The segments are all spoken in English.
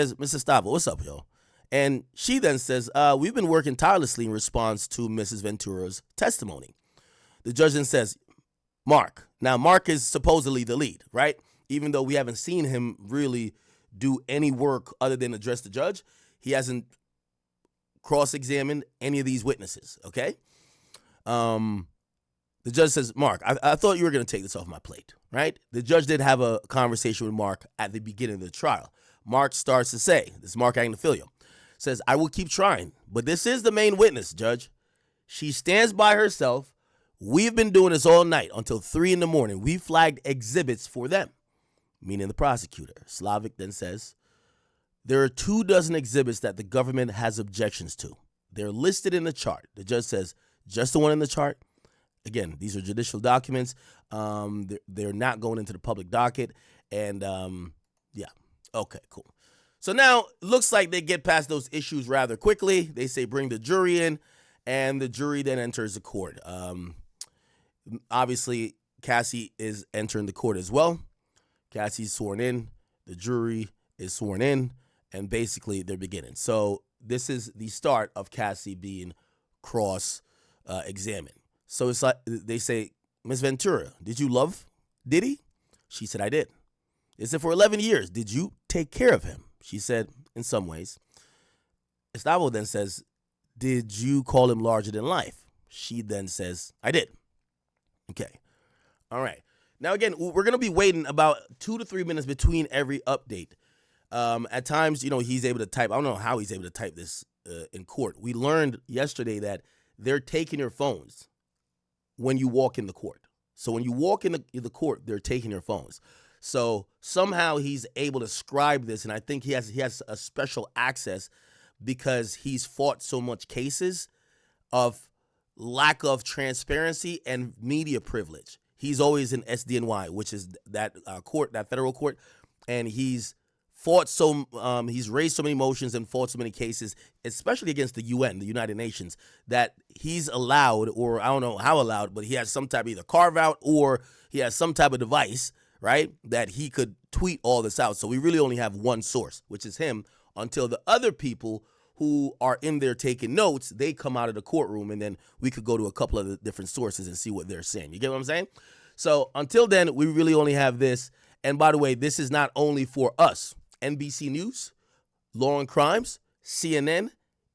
says, Mrs. Stavo, what's up, yo? And she then says, we've been working tirelessly in response to Mrs. Ventura's testimony. The judge then says, Mark. Now, Mark is supposedly the lead, right? Even though we haven't seen him really do any work other than address the judge, he hasn't cross-examined any of these witnesses, okay? The judge says, Mark, I thought you were going to take this off my plate, right? The judge did have a conversation with Mark at the beginning of the trial. Mark starts to say, this is Mark Agnafilio, says, I will keep trying, but this is the main witness, Judge. She stands by herself. We've been doing this all night until 3 in the morning. We flagged exhibits for them, meaning the prosecutor. Slavic then says, there are 24 exhibits that the government has objections to. They're listed in the chart. The judge says, just the one in the chart. Again, these are judicial documents. They're not going into the public docket. And yeah, okay, cool. So now it looks like they get past those issues rather quickly. They say bring the jury in, and the jury then enters the court. Obviously, Cassie is entering the court as well. Cassie's sworn in. The jury is sworn in, and basically they're beginning. So this is the start of Cassie being cross-examined. So it's like they say, Miss Ventura, did you love Diddy? She said, I did. They said, for 11 years, did you take care of him? She said, in some ways. Estavo then says, did you call him larger than life? She then says, I did. Okay. All right. Now, again, we're going to be waiting about 2 to 3 minutes between every update. At times, he's able to type. I don't know how he's able to type this in court. We learned yesterday that they're taking your phones when you walk in the court. So when you walk in the court, they're taking your phones. So somehow he's able to scribe this, and I think he has a special access because he's fought so much cases of lack of transparency and media privilege. He's always in SDNY, which is that court, that federal court, and he's fought he's raised so many motions and fought so many cases, especially against the UN, the United Nations, that he's allowed, or I don't know how allowed, but he has some type of either carve out or he has some type of device, right, that he could tweet all this out. So we really only have one source, which is him, until the other people who are in there taking notes, they come out of the courtroom, and then we could go to a couple of the different sources and see what they're saying. You get what I'm saying? So until then, we really only have this. And by the way, this is not only for us. NBC News, Law and Crimes, CNN,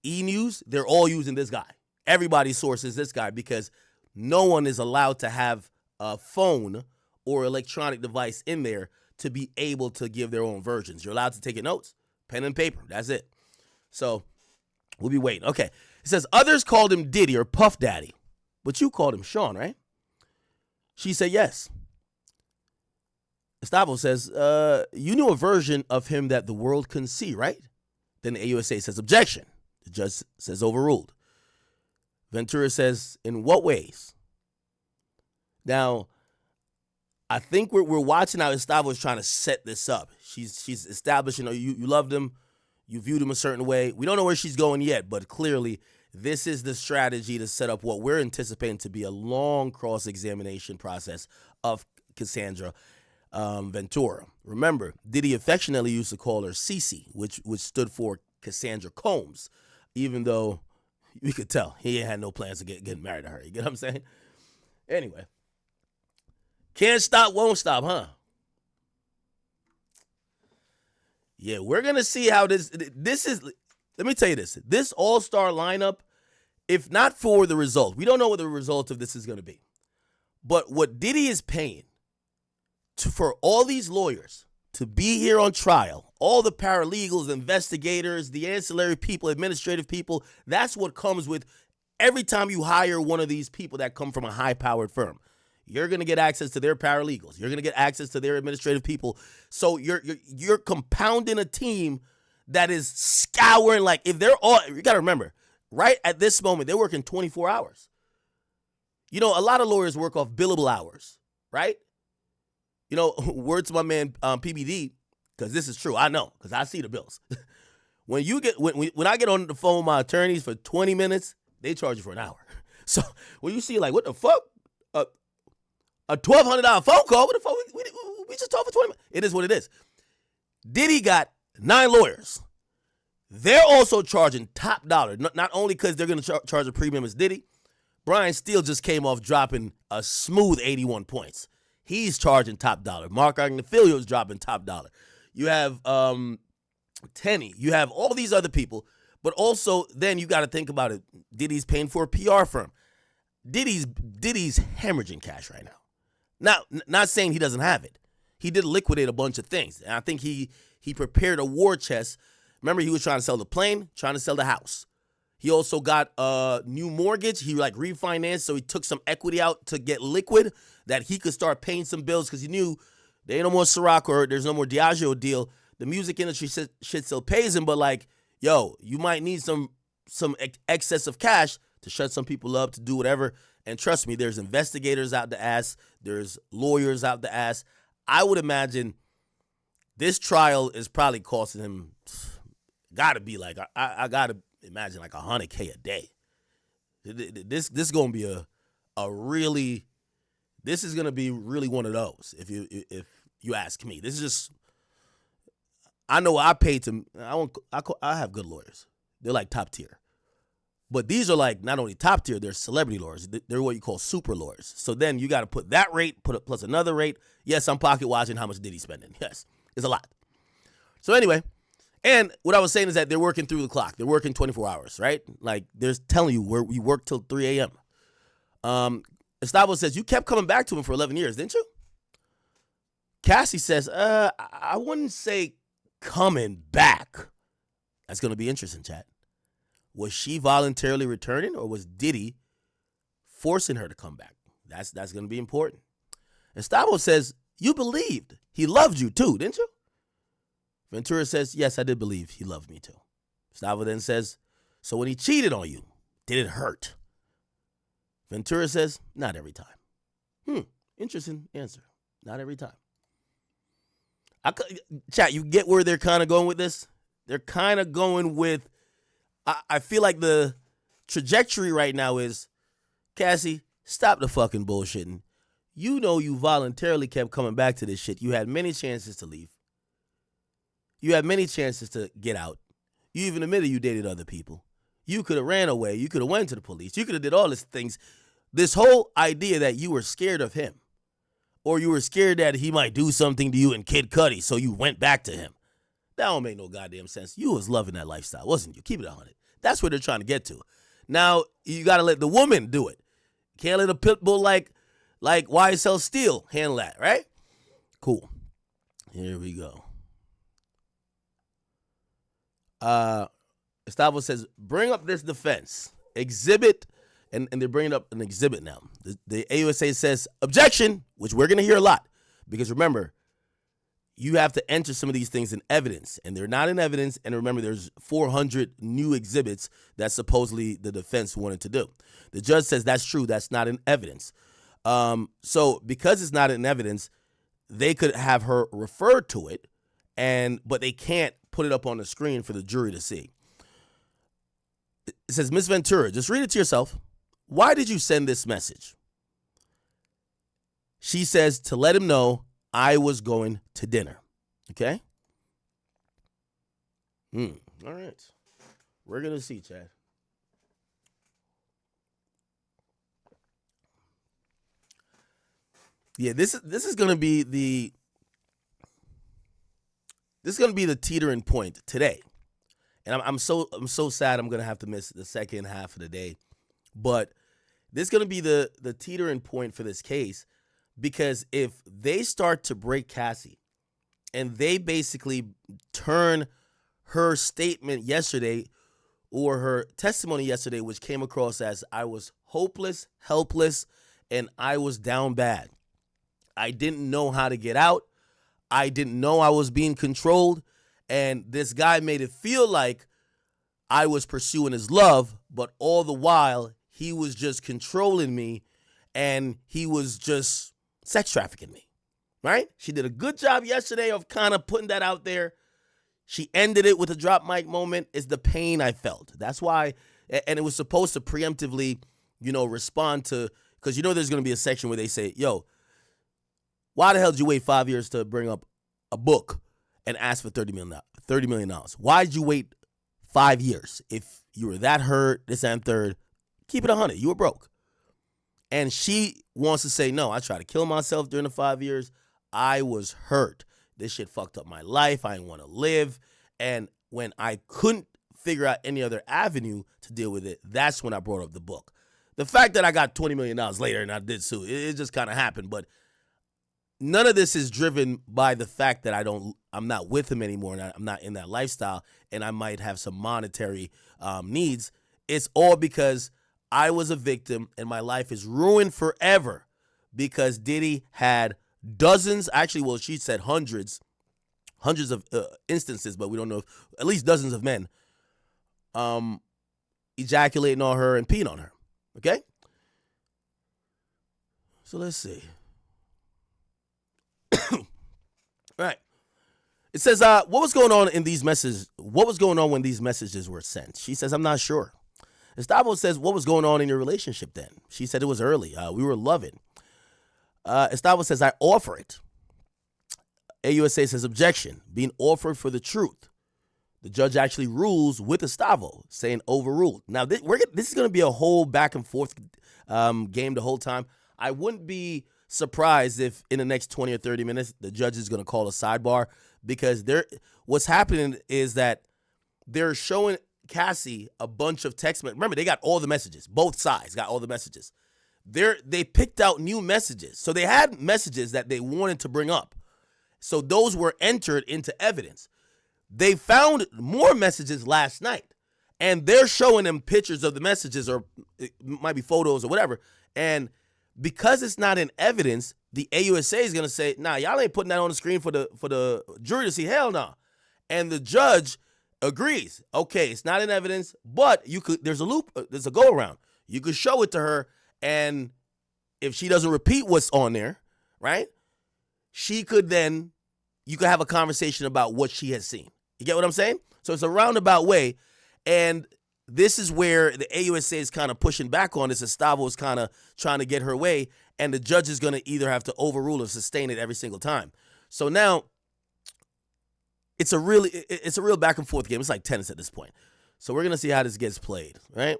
E! News, they're all using this guy. Everybody's source is this guy because no one is allowed to have a phone or electronic device in there to be able to give their own versions. You're allowed to take your notes, pen and paper. That's it. So we'll be waiting. Okay. It says, others called him Diddy or Puff Daddy, but you called him Sean, right? She said yes. Gustavo says, you knew a version of him that the world couldn't see, right? Then the AUSA says, objection. The judge says, overruled. Ventura says, in what ways? Now, I think we're watching how Gustavo is trying to set this up. She's establishing, you loved him, you viewed him a certain way. We don't know where she's going yet, but clearly this is the strategy to set up what we're anticipating to be a long cross-examination process of Cassandra Ventura. Remember, Diddy affectionately used to call her Cece, which stood for Cassandra Combs, even though we could tell he had no plans to get married to her. You get what I'm saying? Anyway, can't stop, won't stop, huh? Yeah, we're going to see how this is. Let me tell you this. This all-star lineup, if not for the result, we don't know what the result of this is going to be. But what Diddy is paying for all these lawyers to be here on trial, all the paralegals, investigators, the ancillary people, administrative people, that's what comes with every time you hire one of these people that come from a high-powered firm. You're going to get access to their paralegals. You're going to get access to their administrative people. So you're compounding a team that is scouring. Like, if they're all, you got to remember, right at this moment, they're working 24 hours. A lot of lawyers work off billable hours, right? Word to my man PBD, because this is true. I know, because I see the bills. when I get on the phone with my attorneys for 20 minutes, they charge you for an hour. So when you see, like, what the fuck? A $1,200 phone call? What the fuck? We just talked for 20 minutes. It is what it is. Diddy got 9 lawyers. They're also charging top dollar. Not only because they're going to charge a premium as Diddy. Brian Steele just came off dropping a smooth 81 points. He's charging top dollar. Mark Agnifilio is dropping top dollar. You have Tenny. You have all these other people. But also, then you got to think about it. Diddy's paying for a PR firm. Diddy's hemorrhaging cash right now. Not saying he doesn't have it. He did liquidate a bunch of things. And I think he prepared a war chest. Remember, he was trying to sell the plane, trying to sell the house. He also got a new mortgage. He refinanced, so he took some equity out to get liquid that he could start paying some bills because he knew there ain't no more Ciroc or there's no more Diageo deal. The music industry shit still pays him, but yo, you might need some excess of cash to shut some people up, to do whatever. And trust me, there's investigators out the ass. There's lawyers out the ass. I would imagine this trial is probably costing him, gotta be I gotta imagine $100K a day. This is gonna be this is gonna be really one of those. If you ask me, this is just. I know I paid to. I have good lawyers. They're top tier, but these are not only top tier. They're celebrity lawyers. They're what you call super lawyers. So then you got to put that rate, put it plus another rate. Yes, I'm pocket watching how much Diddy's spending. Yes, it's a lot. So anyway. And what I was saying is that they're working through the clock. They're working 24 hours, right? They're telling you we work till 3 a.m. Estavo says, you kept coming back to him for 11 years, didn't you? Cassie says, I wouldn't say coming back. That's going to be interesting, chat. Was she voluntarily returning, or was Diddy forcing her to come back? That's going to be important. Estavo says, you believed he loved you too, didn't you? Ventura says, yes, I did believe he loved me too. Stavo then says, so when he cheated on you, did it hurt? Ventura says, not every time. Interesting answer. Not every time. Chat, you get where they're kind of going with this? They're kind of going with, I feel like the trajectory right now is, Cassie, stop the fucking bullshitting. You know you voluntarily kept coming back to this shit. You had many chances to leave. You had many chances to get out. You even admitted you dated other people. You could have ran away. You could have went to the police. You could have did all these things. This whole idea that you were scared of him, or you were scared that he might do something to you in Kid Cudi, so you went back to him. That don't make no goddamn sense. You was loving that lifestyle, wasn't you? Keep it 100. That's where they're trying to get to. Now, you got to let the woman do it. Can't let a pit bull like YSL Steel handle that, right? Cool. Here we go. Estavo says, bring up this defense. Exhibit, and they're bringing up an exhibit now. The AUSA says, objection, which we're going to hear a lot. Because remember, you have to enter some of these things in evidence, and they're not in evidence. And remember, there's 400 new exhibits that supposedly the defense wanted to do. The judge says that's true. That's not in evidence. So because it's not in evidence, they could have her refer to it, but they can't put it up on the screen for the jury to see. It says, Miss Ventura, just read it to yourself. Why did you send this message? She says to let him know I was going to dinner. Okay? All right. We're going to see, Chad. Yeah, this is going to be the teetering point today. And I'm so sad I'm going to have to miss the second half of the day. But this is going to be the teetering point for this case, because if they start to break Cassie and they basically turn her statement yesterday or her testimony yesterday, which came across as I was hopeless, helpless, and I was down bad. I didn't know how to get out. I didn't know I was being controlled. And this guy made it feel like I was pursuing his love, but all the while he was just controlling me and he was just sex trafficking me, right? She did a good job yesterday of kind of putting that out there. She ended it with a drop mic moment. It's the pain I felt. That's why, and it was supposed to preemptively, respond to, because there's going to be a section where they say, yo, why the hell did you wait 5 years to bring up a book and ask for $30 $30 million. Why'd you wait 5 years? If you were that hurt, this and third, keep it 100. You were broke. And she wants to say, no, I tried to kill myself during the 5 years. I was hurt. This shit fucked up my life. I didn't want to live. And when I couldn't figure out any other avenue to deal with it, that's when I brought up the book. The fact that I got $20 million later and I did sue, it just kind of happened. But none of this is driven by the fact that I'm not with him anymore and I'm not in that lifestyle and I might have some monetary needs. It's all because I was a victim and my life is ruined forever because Diddy had dozens, actually, well, she said hundreds of instances, but we don't know, at least dozens of men ejaculating on her and peeing on her. Okay? So let's see. Right. It says, what was going on in these messages? What was going on when these messages were sent? She says, I'm not sure. Estavo says, what was going on in your relationship then? She said it was early. We were loving. Estavo says, I offer it. AUSA says, objection. Being offered for the truth. The judge actually rules with Estavo, saying overruled. Now, this is going to be a whole back and forth game the whole time. I wouldn't be surprised if in the next 20 or 30 minutes, the judge is going to call a sidebar because what's happening is that they're showing Cassie a bunch of text messages. Remember, they got all the messages. Both sides got all the messages. They picked out new messages. So they had messages that they wanted to bring up. So those were entered into evidence. They found more messages last night. And they're showing them pictures of the messages or it might be photos or whatever. And because it's not in evidence, the AUSA is going to say, nah, y'all ain't putting that on the screen for the jury to see. Hell no. Nah. And the judge agrees. Okay, it's not in evidence, but there's a loop, there's a go around. You could show it to her, and if she doesn't repeat what's on there, right, you could have a conversation about what she has seen. You get what I'm saying? So it's a roundabout way, and this is where the AUSA is kind of pushing back on this. Estavo is kind of trying to get her way, and the judge is going to either have to overrule or sustain it every single time. So now it's a real back and forth game. It's like tennis at this point. So we're going to see how this gets played, right?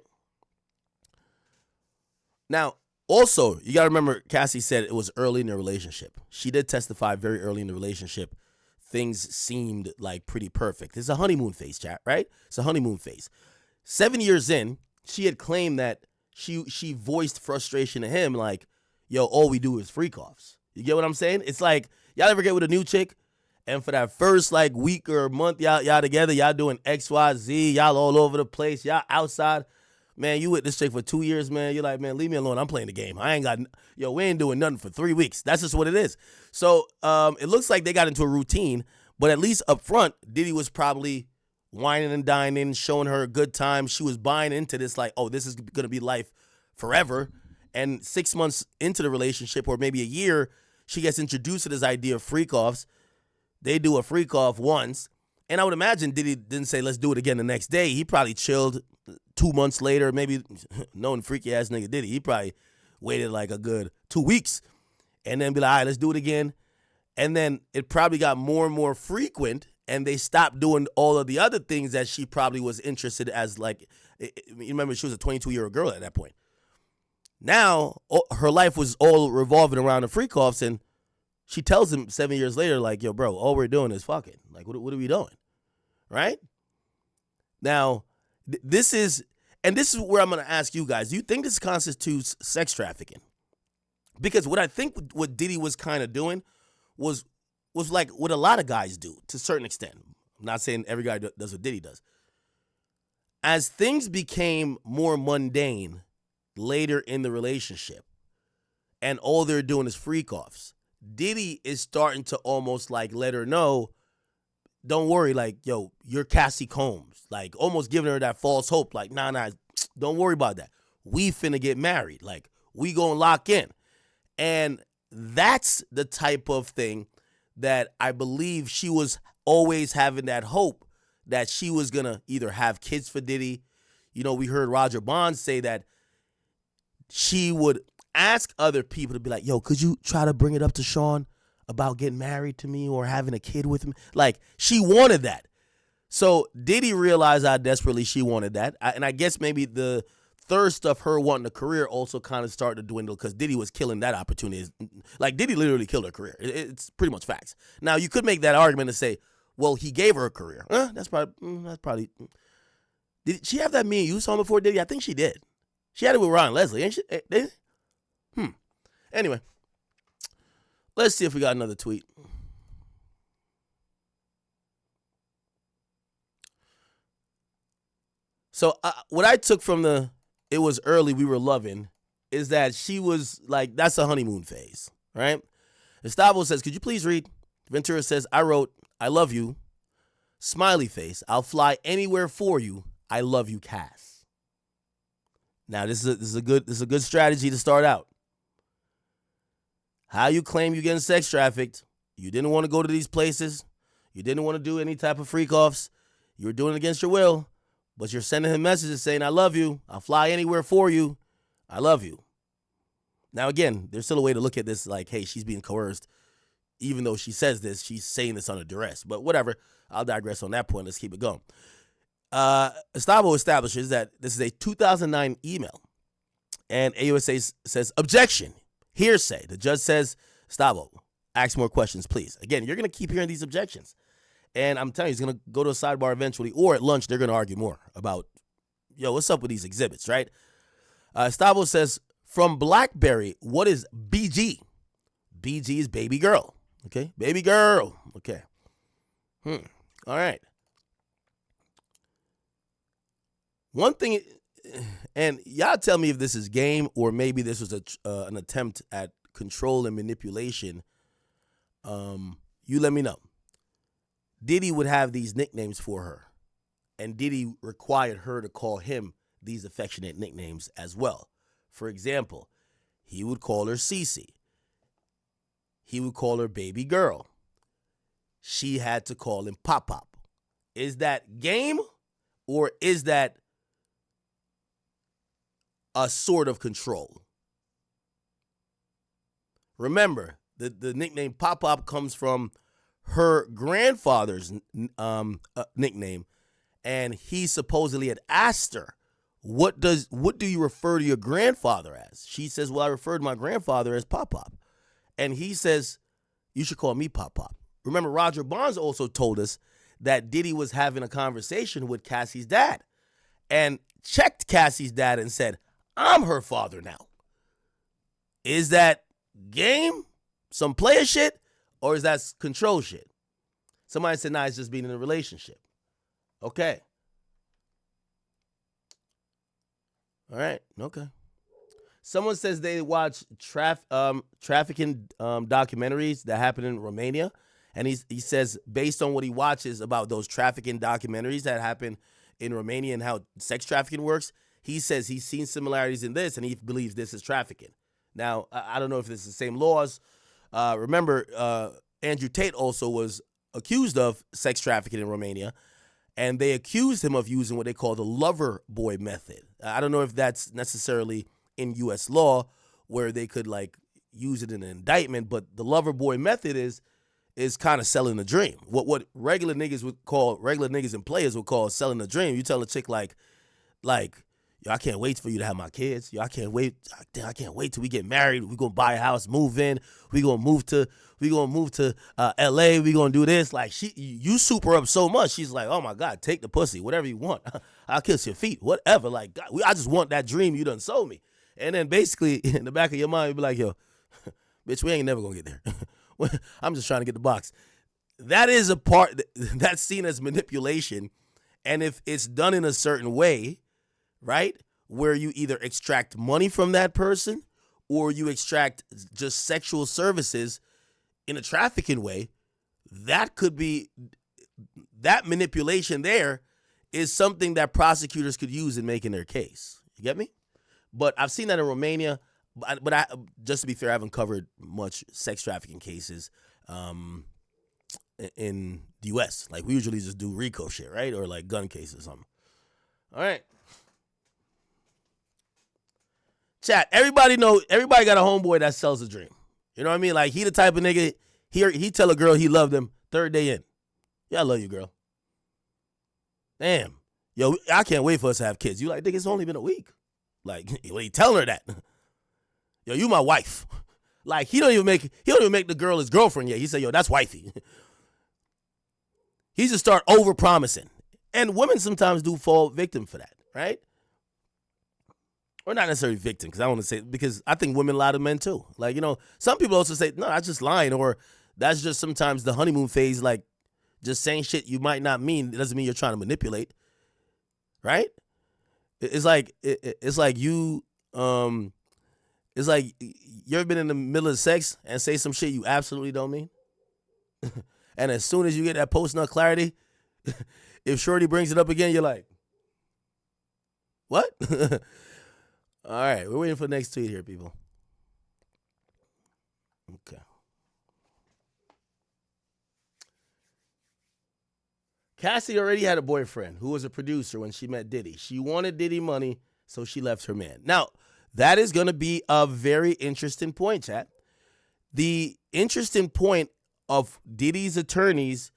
Now, also, you got to remember, Cassie said it was early in the relationship. She did testify very early in the relationship. Things seemed like pretty perfect. It's a honeymoon phase, chat, right? It's a honeymoon phase. 7 years in, she had claimed that she voiced frustration to him like, yo, all we do is freak offs. You get what I'm saying? It's like, y'all ever get with a new chick? And for that first like week or month, y'all together, y'all doing X, Y, Z, y'all all over the place, y'all outside. Man, you with this chick for 2 years, man. You're like, man, leave me alone. I'm playing the game. We ain't doing nothing for 3 weeks. That's just what it is. So it looks like they got into a routine, but at least up front, Diddy was probably whining and dining, showing her a good time. She was buying into this like, oh, this is going to be life forever. And 6 months into the relationship, or maybe a year, she gets introduced to this idea of freak-offs. They do a freak-off once. And I would imagine Diddy didn't say, let's do it again the next day. He probably chilled 2 months later, maybe knowing freaky-ass nigga Diddy. He probably waited like a good 2 weeks and then be like, all right, let's do it again. And then it probably got more and more frequent, and they stopped doing all of the other things that she probably was interested as, like, you remember she was a 22-year-old girl at that point. Now, her life was all revolving around the freak-offs, and she tells him 7 years later, like, yo, bro, all we're doing is fucking. Like, what are we doing? Right? Now, this is where I'm going to ask you guys, do you think this constitutes sex trafficking? Because what I think what Diddy was kind of doing was like what a lot of guys do to a certain extent. I'm not saying every guy does what Diddy does. As things became more mundane later in the relationship and all they're doing is freak-offs, Diddy is starting to almost like let her know, don't worry, like, yo, you're Cassie Combs. Like, almost giving her that false hope. Like, nah, don't worry about that. We finna get married. Like, we gonna lock in. And that's the type of thing that I believe she was always having that hope that she was gonna either have kids for Diddy. You know, we heard Roger Bond say that she would ask other people to be like, yo, could you try to bring it up to Sean about getting married to me or having a kid with me? Like, she wanted that. So Diddy realized how desperately she wanted that. And I guess maybe the thirst of her wanting a career also kind of started to dwindle because Diddy was killing that opportunity. Like, Diddy literally killed her career. It's pretty much facts. Now, you could make that argument and say, well, he gave her a career. That's probably. Did she have that Me and You song before Diddy? I think she did. She had it with Ron Leslie, ain't she? Anyway, let's see if we got another tweet. So what I took from the "it was early, we were loving" is that she was like, that's a honeymoon phase, right? Gustavo says, could you please read? Ventura says, I wrote, I love you. Smiley face, I'll fly anywhere for you. I love you, Cass. Now this is a good strategy to start out. How you claim you're getting sex trafficked? You didn't want to go to these places. You didn't want to do any type of freak offs. You were doing it against your will. But you're sending him messages saying, I love you. I'll fly anywhere for you. I love you. Now, again, there's still a way to look at this like, hey, she's being coerced. Even though she says this, she's saying this under duress. But whatever. I'll digress on that point. Let's keep it going. Gustavo establishes that this is a 2009 email. And AUSA says, objection. Hearsay. The judge says, Gustavo, ask more questions, please. Again, you're going to keep hearing these objections. And I'm telling you, he's going to go to a sidebar eventually, or at lunch, they're going to argue more about, what's up with these exhibits, right? Gustavo says, from BlackBerry, what is BG? BG is baby girl. Okay? Baby girl. Okay. All right. One thing, and y'all tell me if this is game or maybe this was an attempt at control and manipulation. You let me know. Diddy would have these nicknames for her, and Diddy required her to call him these affectionate nicknames as well. For example, he would call her Cece. He would call her baby girl. She had to call him Pop Pop. Is that game, or is that a sort of control? Remember, the nickname Pop Pop comes from her grandfather's nickname, and he supposedly had asked her, what do you refer to your grandfather as? She says, well, I refer to my grandfather as Pop Pop. And he says, you should call me Pop Pop. Remember, Roger Bonds also told us that Diddy was having a conversation with Cassie's dad and checked Cassie's dad and said, I'm her father now. Is that game? Some player shit? Or is that control shit? Somebody said, nah, it's just being in a relationship. Okay. All right. Okay. Someone says they watch trafficking documentaries that happen in Romania. And he says, based on what he watches about those trafficking documentaries that happen in Romania and how sex trafficking works, he says he's seen similarities in this and he believes this is trafficking. Now, I don't know if it's the same laws. Remember, Andrew Tate also was accused of sex trafficking in Romania, and they accused him of using what they call the lover boy method. I don't know if that's necessarily in U.S. law where they could like use it in an indictment, but the lover boy method is kind of selling the dream. What regular niggas and players would call selling the dream. You tell a chick like, yo, I can't wait for you to have my kids. Yo, I can't wait till we get married. We're gonna buy a house, move in. We're gonna move to LA. We're gonna do this. Like, you soup her up so much, she's like, oh my God, take the pussy, whatever you want. I'll kiss your feet, whatever. Like, God, I just want that dream you done sold me. And then basically in the back of your mind, you be like, yo, bitch, we ain't never gonna get there. I'm just trying to get the box. That is a part that's seen as manipulation. And if it's done in a certain way, right, where you either extract money from that person or you extract just sexual services in a trafficking way, that manipulation there is something that prosecutors could use in making their case. You get me? But I've seen that in Romania. But I, just to be fair, I haven't covered much sex trafficking cases in the U.S. Like, we usually just do RICO shit, right? Or like gun cases or something. All right. Chat, everybody got a homeboy that sells a dream. You know what I mean? Like, he the type of nigga, he tell a girl he loved them third day in. Yeah, I love you, girl. Damn. Yo, I can't wait for us to have kids. You like, think it's only been a week. Like, when he telling her that. Yo, you my wife. Like, he don't even make the girl his girlfriend yet. He said, yo, that's wifey. He just start over promising. And women sometimes do fall victim for that, right? Or not necessarily victim, because I want to say, because I think women lie to men too. Like, some people also say, no, that's just lying, or that's just sometimes the honeymoon phase, like just saying shit you might not mean. It doesn't mean you're trying to manipulate, right? It's like you it's like you ever been in the middle of sex and say some shit you absolutely don't mean? And as soon as you get that post-nut clarity, if Shorty brings it up again, you're like, what? All right, we're waiting for the next tweet here, people. Okay. Cassie already had a boyfriend who was a producer when she met Diddy. She wanted Diddy money, so she left her man. Now, that is going to be a very interesting point, chat. The interesting point of Diddy's attorneys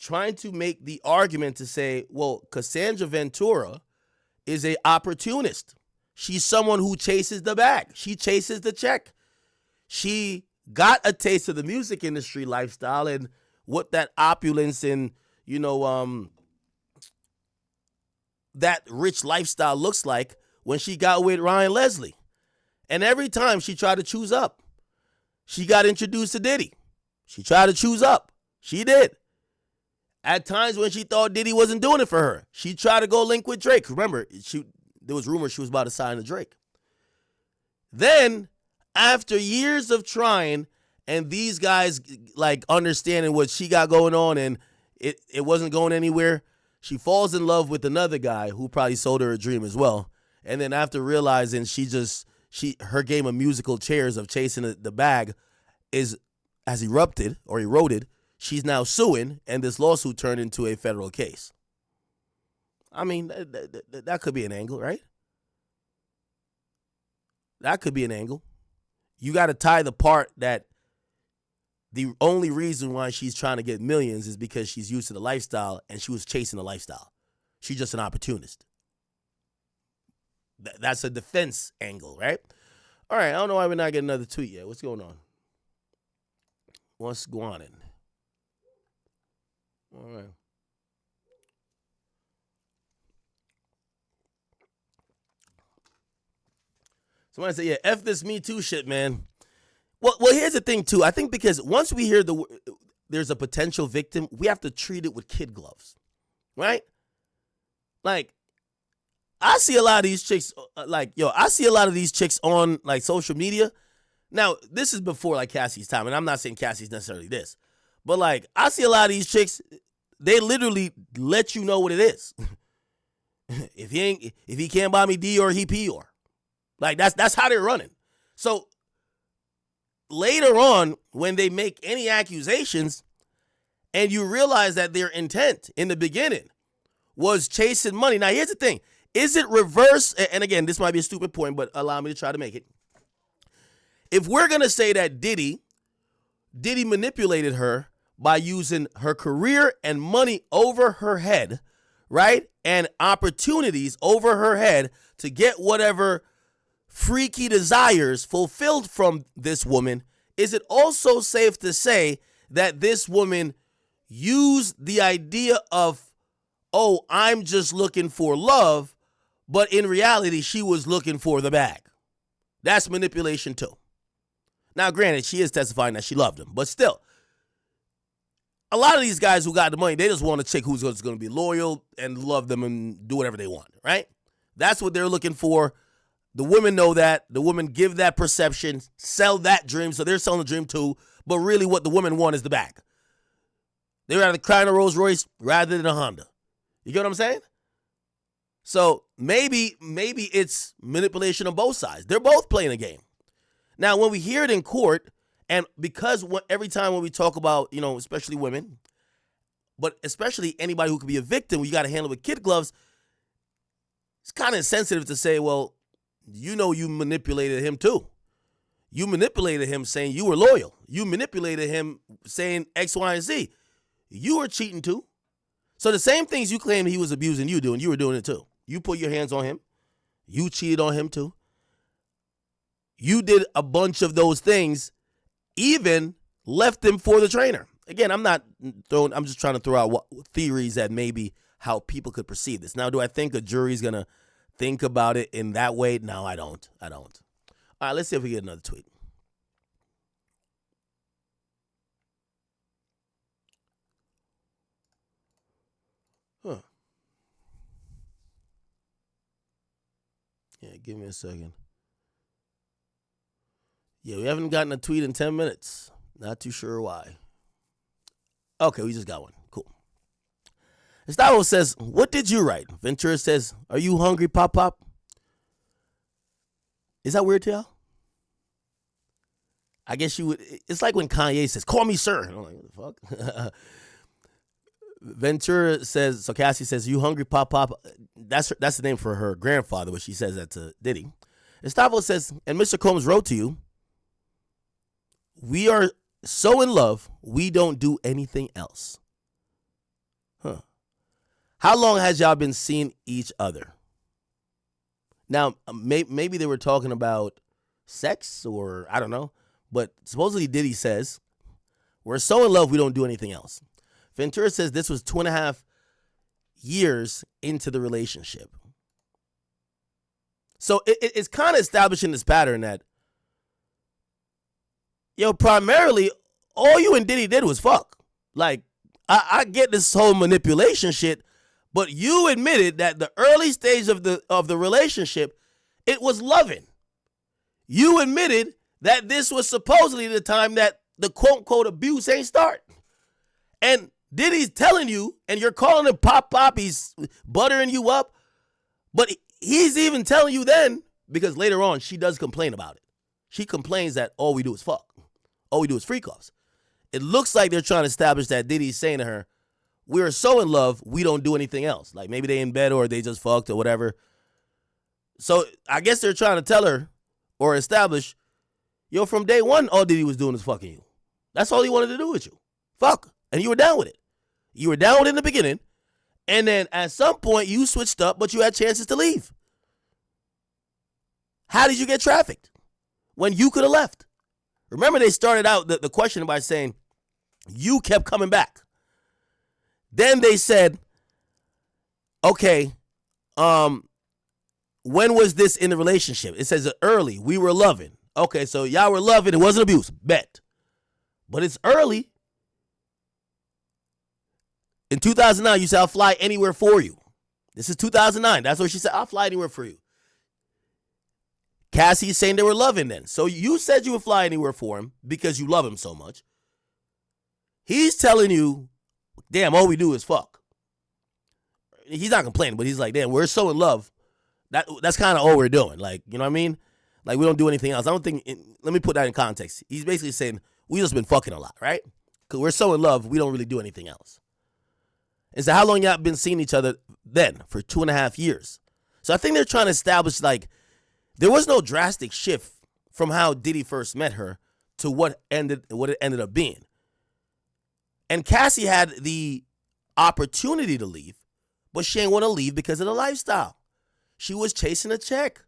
trying to make the argument to say, well, Cassandra Ventura is an opportunist. She's someone who chases the bag. She chases the check. She got a taste of the music industry lifestyle and what that opulence and, that rich lifestyle looks like when she got with Ryan Leslie. And every time she tried to choose up, she got introduced to Diddy. She tried to choose up. She did. At times when she thought Diddy wasn't doing it for her, she tried to go link with Drake. Remember, there was rumors she was about to sign to Drake. Then, after years of trying and these guys like understanding what she got going on and it wasn't going anywhere, she falls in love with another guy who probably sold her a dream as well. And then after realizing her game of musical chairs of chasing the bag has eroded, she's now suing, and this lawsuit turned into a federal case. I mean, that could be an angle, right? That could be an angle. You got to tie the part that the only reason why she's trying to get millions is because she's used to the lifestyle and she was chasing the lifestyle. She's just an opportunist. That's a defense angle, right? All right, I don't know why we're not getting another tweet yet. What's going on? What's going on? All right. Somebody say, yeah, F this Me Too shit, man. Well, here's the thing, too. I think because once we hear there's a potential victim, we have to treat it with kid gloves, right? Like, I see a lot of these chicks, I see a lot of these chicks on, like, social media. Now, this is before, like, Cassie's time, and I'm not saying Cassie's necessarily this. But, like, I see a lot of these chicks, they literally let you know what it is. If he can't buy me Dior, he Pior. Like, that's how they're running. So, later on, when they make any accusations, and you realize that their intent in the beginning was chasing money. Now, here's the thing. Is it reverse? And again, this might be a stupid point, but allow me to try to make it. If we're going to say that Diddy manipulated her by using her career and money over her head, right? And opportunities over her head to get whatever freaky desires fulfilled from this woman, is it also safe to say that this woman used the idea of, oh, I'm just looking for love, but in reality, she was looking for the bag? That's manipulation too. Now, granted, she is testifying that she loved him, but still, a lot of these guys who got the money, they just want a chick who's going to be loyal and love them and do whatever they want, right? That's what they're looking for. The women know that. The women give that perception, sell that dream, so they're selling the dream too, but really what the women want is the bag. They'd rather cry in a Rolls Royce rather than a Honda. You get what I'm saying? So maybe it's manipulation on both sides. They're both playing a game. Now, when we hear it in court, and because every time when we talk about, especially women, but especially anybody who could be a victim, you got to handle with kid gloves, it's kind of insensitive to say, well, you manipulated him too. You manipulated him saying you were loyal. You manipulated him saying X, Y, and Z. You were cheating too. So the same things you claim he was abusing you doing, you were doing it too. You put your hands on him. You cheated on him too. You did a bunch of those things, even left him for the trainer. Again, I'm just trying to throw out theories that maybe how people could perceive this. Now, do I think a jury's going to think about it in that way? No, I don't. All right, let's see if we get another tweet. Huh. Yeah, give me a second. Yeah, we haven't gotten a tweet in 10 minutes. Not too sure why. Okay, we just got one. Cool. Gustavo says, what did you write? Ventura says, are you hungry, Pop Pop? Is that weird to y'all? I guess you would. It's like when Kanye says, call me sir. I'm like, what the fuck? Ventura says, so Cassie says, you hungry, Pop Pop? That's the name for her grandfather, but she says that to Diddy. Gustavo says, and Mr. Combs wrote to you, we are so in love, we don't do anything else. Huh. How long has y'all been seeing each other? Now, maybe they were talking about sex or I don't know, but supposedly Diddy says, we're so in love, we don't do anything else. Ventura says this was 2.5 years into the relationship. So it's kind of establishing this pattern that, primarily, all you and Diddy did was fuck. Like, I get this whole manipulation shit, but you admitted that the early stage of the relationship, it was loving. You admitted that this was supposedly the time that the quote-unquote abuse ain't start. And Diddy's telling you, and you're calling him Pop Pop, he's buttering you up, but he's even telling you then, because later on, she does complain about it. She complains that all we do is fuck. All we do is freak offs. It looks like they're trying to establish that Diddy's saying to her, we are so in love, we don't do anything else. Like maybe they in bed or they just fucked or whatever. So I guess they're trying to tell her or establish, from day one, all Diddy was doing is fucking you. That's all he wanted to do with you. Fuck. And you were down with it. You were down with it in the beginning. And then at some point you switched up, but you had chances to leave. How did you get trafficked when you could have left? Remember, they started out the question by saying, you kept coming back. Then they said, okay, when was this in the relationship? It says early, we were loving. Okay, so y'all were loving, it wasn't abuse, bet. But it's early. In 2009, you said, I'll fly anywhere for you. This is 2009. That's what she said, I'll fly anywhere for you. Cassie's saying they were loving then. So you said you would fly anywhere for him because you love him so much. He's telling you, damn, all we do is fuck. He's not complaining, but he's like, damn, we're so in love. That's kind of all we're doing. Like, you know what I mean? Like, we don't do anything else. I don't think, let me put that in context. He's basically saying, we just been fucking a lot, right? Because we're so in love, we don't really do anything else. And so how long y'all been seeing each other then? For 2.5 years. So I think they're trying to establish, like, there was no drastic shift from how Diddy first met her to what it ended up being. And Cassie had the opportunity to leave, but she didn't want to leave because of the lifestyle. She was chasing a check.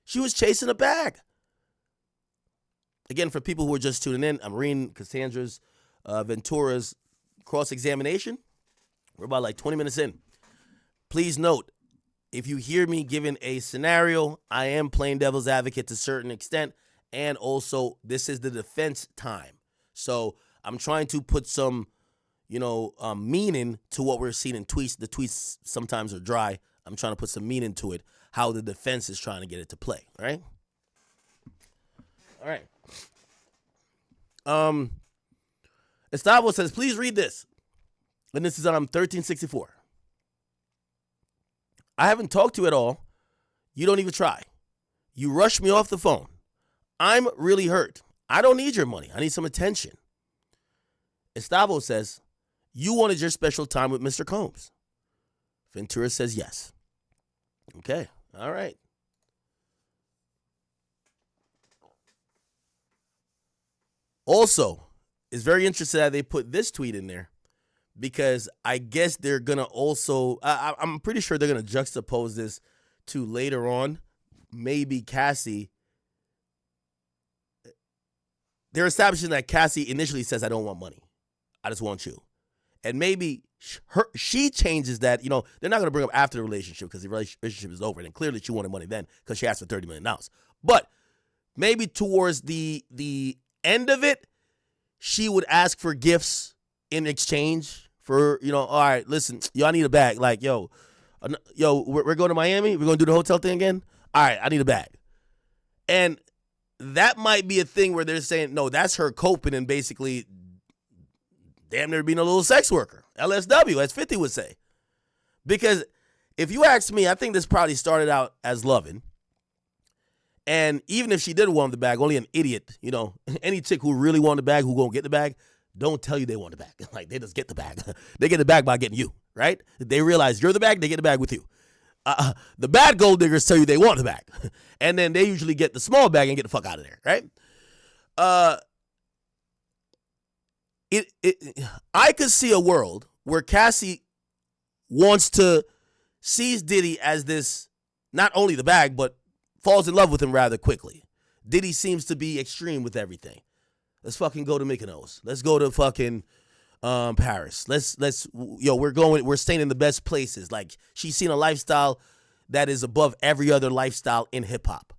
She was chasing a bag. Again, for people who are just tuning in, I'm reading Cassandra's Ventura's cross-examination. We're about like 20 minutes in. Please note, if you hear me giving a scenario, I am playing devil's advocate to a certain extent, and also this is the defense time. So I'm trying to put some, meaning to what we're seeing in tweets. The tweets sometimes are dry. I'm trying to put some meaning to it, how the defense is trying to get it to play, all right? All right. Estavo says, please read this. And this is on 1364. I haven't talked to you at all. You don't even try. You rush me off the phone. I'm really hurt. I don't need your money. I need some attention. Estavo says, you wanted your special time with Mr. Combs. Ventura says yes. Okay. All right. Also, it's very interesting that they put this tweet in there because I guess they're going to also, I'm pretty sure they're going to juxtapose this to later on. Maybe Cassie, they're establishing that Cassie initially says, I don't want money. I just want you. And maybe she changes that. You know, they're not going to bring up after the relationship because the relationship is over. And clearly she wanted money then because she asked for $30 million. But maybe towards the end of it, she would ask for gifts in exchange for, you know, all right, listen, yo, I need a bag. Like, yo, we're going to Miami. We're going to do the hotel thing again. All right, I need a bag. And that might be a thing where they're saying, no, that's her coping and basically damn near being a little sex worker. LSW, as 50 would say. Because if you ask me, I think this probably started out as loving. And even if she did want the bag, only an idiot, you know, any chick who really want the bag, who gonna get the bag, don't tell you they want the bag. Like, they just get the bag. They get the bag by getting you, right? They realize you're the bag, they get the bag with you. The bad gold diggers tell you they want the bag. And then they usually get the small bag and get the fuck out of there, right? I could see a world where Cassie sees Diddy as this, not only the bag, but falls in love with him rather quickly. Diddy seems to be extreme with everything. Let's fucking go to Mykonos. Let's go to fucking Paris. We're staying in the best places. Like, she's seen a lifestyle that is above every other lifestyle in hip hop.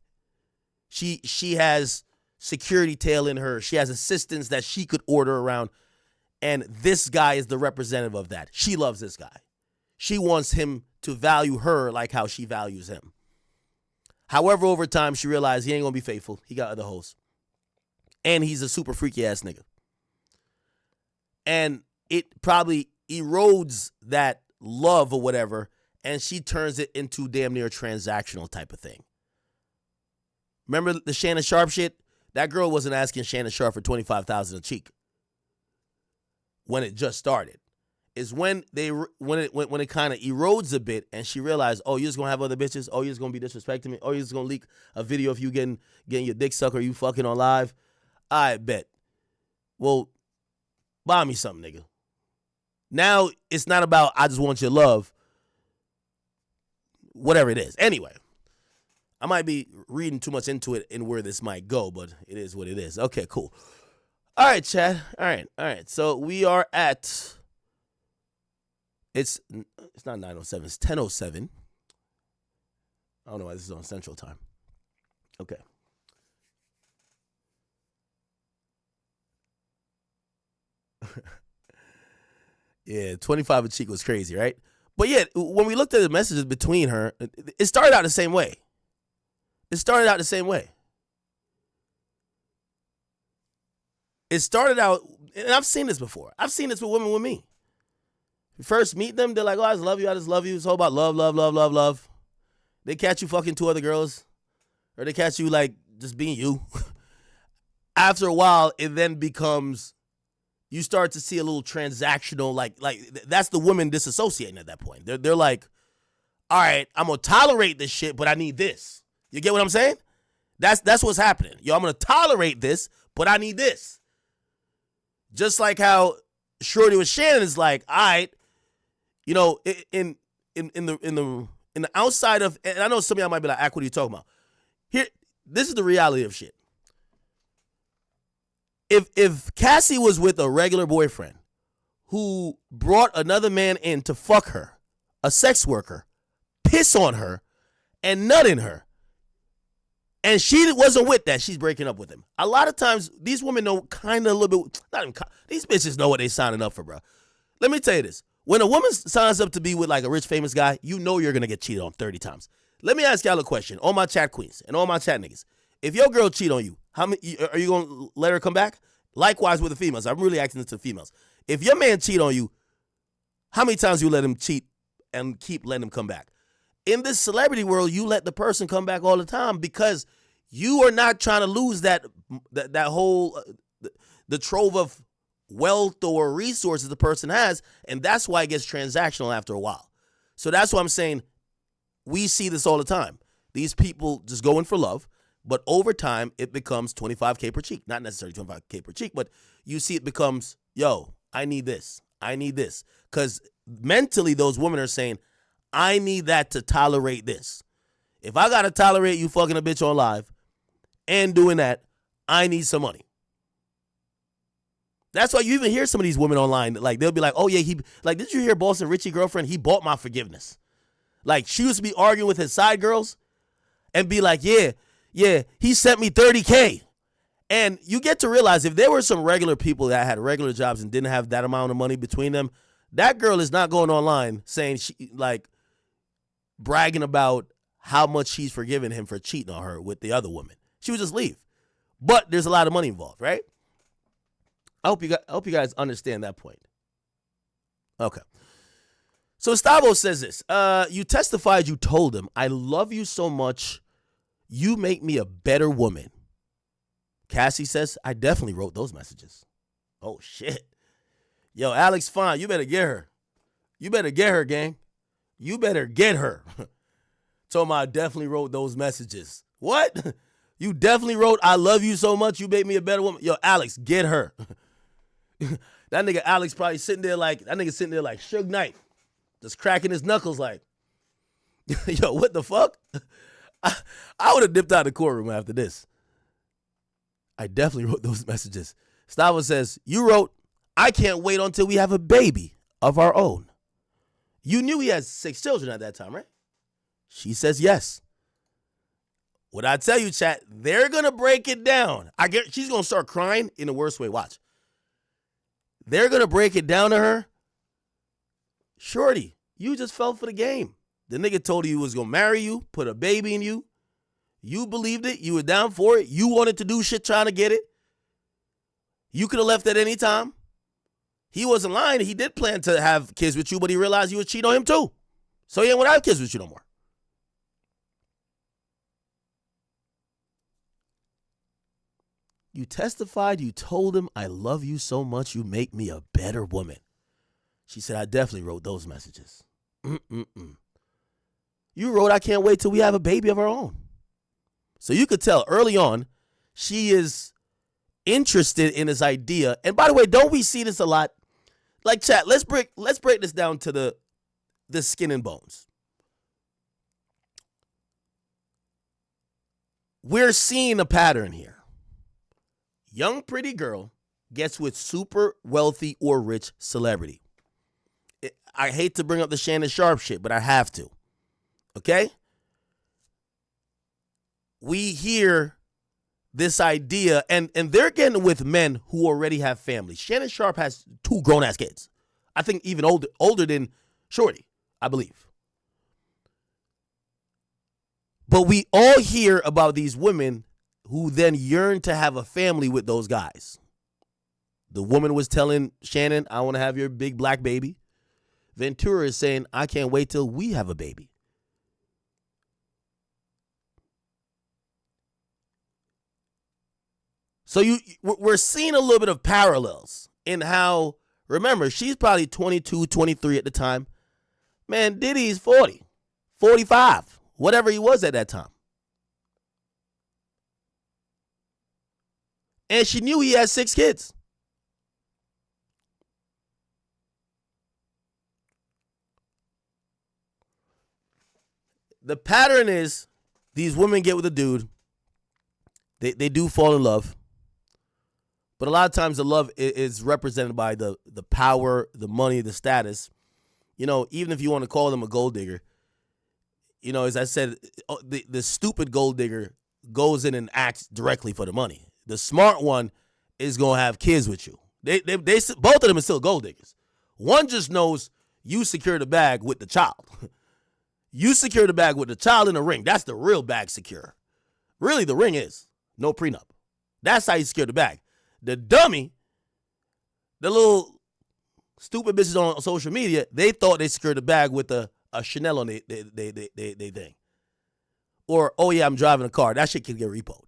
She has security tail in her. She has assistants that she could order around. And this guy is the representative of that. She loves this guy. She wants him to value her like how she values him. However, over time, she realized he ain't going to be faithful. He got other hoes. And he's a super freaky ass nigga. And it probably erodes that love or whatever, and she turns it into damn near a transactional type of thing. Remember the Shannon Sharp shit? That girl wasn't asking Shannon Sharp for $25,000 a cheek when it just started. Is when it kind of erodes a bit, and she realized, oh, you're just gonna have other bitches. Oh, you're just gonna be disrespecting me. Oh, you're just gonna leak a video of you getting your dick sucked or you fucking on live. I bet. Well, buy me something, nigga. Now it's not about I just want your love. Whatever it is. Anyway, I might be reading too much into it and where this might go, but it is what it is. Okay, cool. All right, Chad. All right. So we are at. It's not 9:07. It's 10:07. I don't know why this is on Central Time. Okay. Yeah, 25 a cheek was crazy, right? But yeah, when we looked at the messages between her, it started out the same way. It started out, and I've seen this before. I've seen this with women with me. You first meet them, they're like, oh, I just love you. It's all about love. They catch you fucking two other girls, or they catch you like just being you. After a while, it then becomes, you start to see a little transactional, like that's the women disassociating at that point. They're like, all right, I'm gonna tolerate this shit, but I need this. You get what I'm saying? That's what's happening. Yo, I'm gonna tolerate this, but I need this. Just like how Shorty with Shannon is like, all right, you know, in the outside of, and I know some of y'all might be like, what are you talking about? Here, this is the reality of shit. If Cassie was with a regular boyfriend who brought another man in to fuck her, a sex worker, piss on her, and nut in her, and she wasn't with that, she's breaking up with him. A lot of times, these women know kind of a little bit, these bitches know what they signing up for, bro. Let me tell you this. When a woman signs up to be with like a rich, famous guy, you know you're going to get cheated on 30 times. Let me ask y'all a question. All my chat queens and all my chat niggas. If your girl cheat on you, how many are you going to let her come back? Likewise with the females. I'm really asking this to females. If your man cheat on you, how many times you let him cheat and keep letting him come back? In this celebrity world, you let the person come back all the time because you are not trying to lose that whole the trove of wealth or resources the person has, and that's why it gets transactional after a while. So that's why I'm saying we see this all the time. These people just go in for love, but over time it becomes $25K per cheek. Not necessarily $25K per cheek, but you see it becomes, yo, I need this. I need this. Because mentally, those women are saying, I need that to tolerate this. If I got to tolerate you fucking a bitch on live and doing that, I need some money. That's why you even hear some of these women online. Like, they'll be like, oh, yeah, did you hear Boston Richie girlfriend? He bought my forgiveness. Like, she used to be arguing with his side girls and be like, yeah, he sent me $30K. And you get to realize if there were some regular people that had regular jobs and didn't have that amount of money between them, that girl is not going online saying, bragging about how much she's forgiven him for cheating on her with the other woman. She would just leave. But there's a lot of money involved, right? I hope you guys understand that point. Okay. So Gustavo says this. You testified you told him, I love you so much, you make me a better woman. Cassie says, I definitely wrote those messages. Oh, shit. Yo, Alex Fine, you better get her. You better get her, gang. You better get her. Told me I definitely wrote those messages. What? You definitely wrote, I love you so much, you made me a better woman. Yo, Alex, get her. That nigga Alex probably sitting there like Suge Knight. Just cracking his knuckles like, yo, what the fuck? I would have dipped out of the courtroom after this. I definitely wrote those messages. Stavo says, you wrote, I can't wait until we have a baby of our own. You knew he has 6 children at that time, right? She says yes. What I tell you, chat, they're going to break it down. She's going to start crying in the worst way. Watch. They're going to break it down to her. Shorty, you just fell for the game. The nigga told you he was going to marry you, put a baby in you. You believed it. You were down for it. You wanted to do shit trying to get it. You could have left at any time. He wasn't lying. He did plan to have kids with you, but he realized you would cheat on him too. So he ain't want to have kids with you no more. You testified, you told him, I love you so much, you make me a better woman. She said, I definitely wrote those messages. You wrote, I can't wait till we have a baby of our own. So you could tell early on, she is interested in this idea. And by the way, don't we see this a lot? Like, chat, let's break this down to the skin and bones. We're seeing a pattern here. Young pretty girl gets with super wealthy or rich celebrity. I hate to bring up the Shannon Sharp shit, but I have to. Okay? We hear this idea, and they're getting with men who already have families. Shannon Sharp has 2 grown-ass kids. I think even older than Shorty, I believe. But we all hear about these women who then yearn to have a family with those guys. The woman was telling Shannon, I want to have your big black baby. Ventura is saying, I can't wait till we have a baby. So we're seeing a little bit of parallels in how, remember, she's probably 22, 23 at the time. Man, Diddy's 40, 45, whatever he was at that time. And she knew he had 6 kids. The pattern is these women get with a dude. They do fall in love. But a lot of times the love is represented by the power, the money, the status. You know, even if you want to call them a gold digger, you know, as I said, the stupid gold digger goes in and acts directly for the money. The smart one is going to have kids with you. They both of them are still gold diggers. One just knows you secure the bag with the child. You secure the bag with the child in the ring. That's the real bag secure. Really, the ring is no prenup. That's how you secure the bag. The dummy, the little stupid bitches on social media, they thought they secured the bag with a Chanel on they thing. Or, oh yeah, I'm driving a car. That shit can get repoed.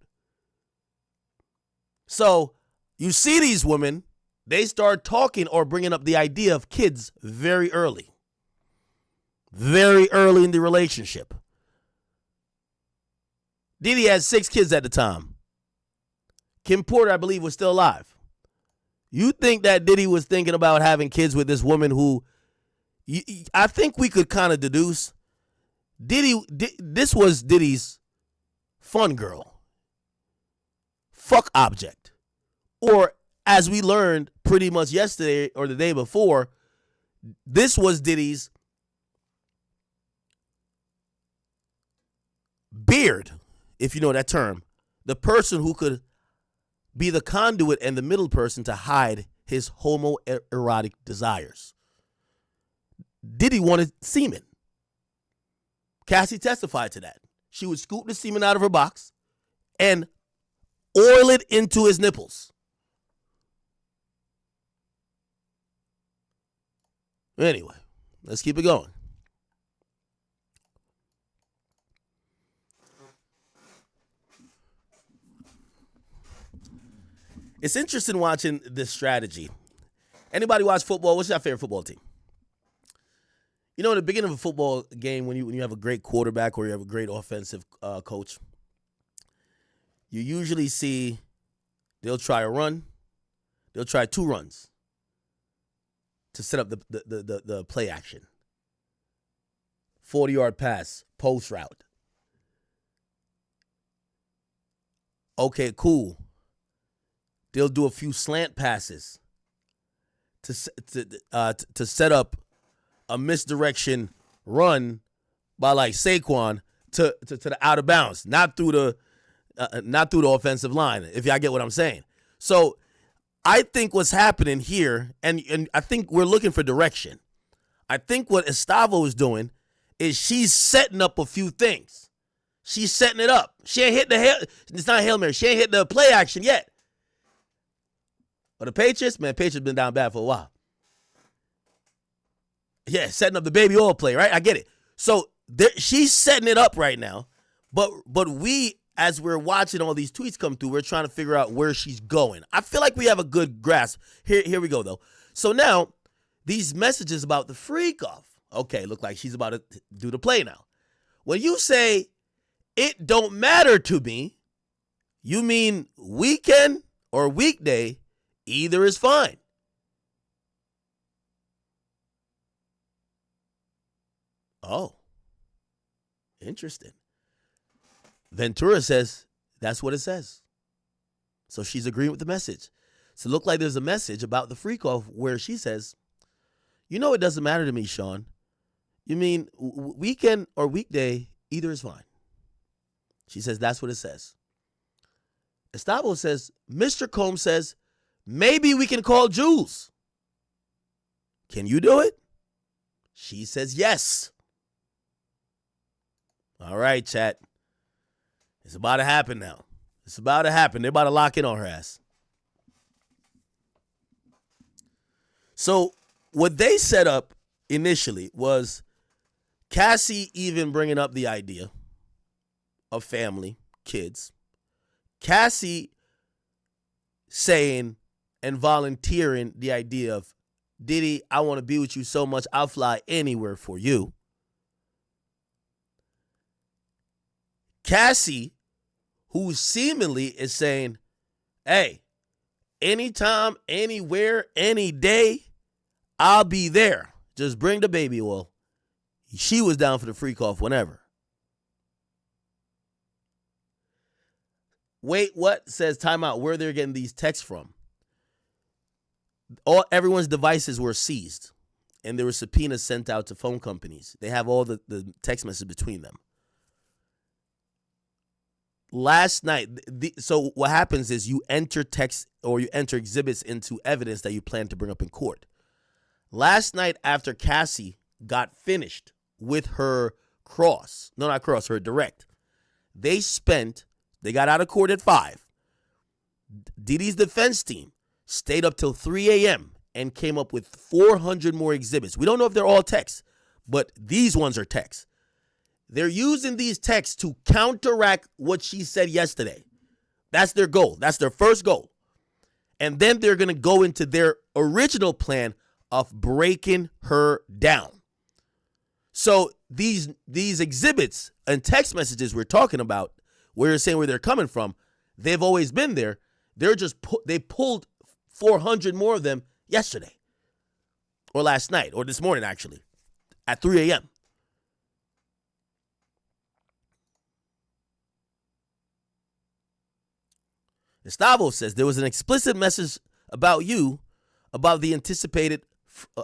So you see these women, they start talking or bringing up the idea of kids very early. Very early in the relationship. Diddy had 6 kids at the time. Kim Porter, I believe, was still alive. You think that Diddy was thinking about having kids with this woman who I think we could kind of deduce this was Diddy's fun girl, fuck object. Or as we learned pretty much yesterday or the day before, this was Diddy's beard, if you know that term. The person who could be the conduit and the middle person to hide his homoerotic desires. Diddy wanted semen. Cassie testified to that. She would scoop the semen out of her box and oil it into his nipples. Anyway, let's keep it going. It's interesting watching this strategy. Anybody watch football? What's your favorite football team? You know, in the beginning of a football game, when you have a great quarterback or you have a great offensive coach, you usually see they'll try a run, they'll try 2 runs to set up the play action. 40-yard pass, post route. Okay, cool. They'll do a few slant passes to set up a misdirection run by like Saquon to the out of bounds, not through the offensive line. If y'all get what I'm saying. So I think what's happening here, and I think we're looking for direction. I think what Estavo is doing is she's setting up a few things. She's setting it up. She ain't hit it's not Hail Mary. She ain't hit the play action yet. But the Patriots been down bad for a while. Yeah, setting up the baby oil play, right? I get it. So she's setting it up right now. But we, as we're watching all these tweets come through, we're trying to figure out where she's going. I feel like we have a good grasp. Here we go, though. So now, these messages about the freak off. Okay, look like she's about to do the play now. When you say, it don't matter to me, you mean weekend or weekday, either is fine. Oh, interesting. Ventura says that's what it says. So she's agreeing with the message. So it look like there's a message about the freak off where she says, you know, it doesn't matter to me, Sean. You mean weekend or weekday, either is fine. She says that's what it says. Estavo says, Mr. Combs says, maybe we can call Jules. Can you do it? She says yes. All right, chat. It's about to happen now. It's about to happen. They're about to lock in on her ass. So what they set up initially was Cassie even bringing up the idea of family, kids. Cassie saying and volunteering the idea of, Diddy, I want to be with you so much, I'll fly anywhere for you. Cassie, who seemingly is saying, hey, anytime, anywhere, any day, I'll be there. Just bring the baby oil. She was down for the freak off whenever. Wait, what? Says timeout. Where they're getting these texts from. Everyone's devices were seized, and there were subpoenas sent out to phone companies. They have all the text messages between them. Last night, so what happens is you enter text or you enter exhibits into evidence that you plan to bring up in court. Last night, after Cassie got finished with her her direct, they got out of court at 5. Diddy's defense team stayed up till 3 a.m. and came up with 400 more exhibits. We don't know if they're all texts, but these ones are texts. They're using these texts to counteract what she said yesterday. That's their goal. That's their first goal. And then they're going to go into their original plan of breaking her down. So these exhibits and text messages we're talking about, where you're saying where they're coming from, they've always been there. They pulled 400 more of them yesterday or last night or this morning, actually, at 3 a.m. Gustavo says there was an explicit message about you about the anticipated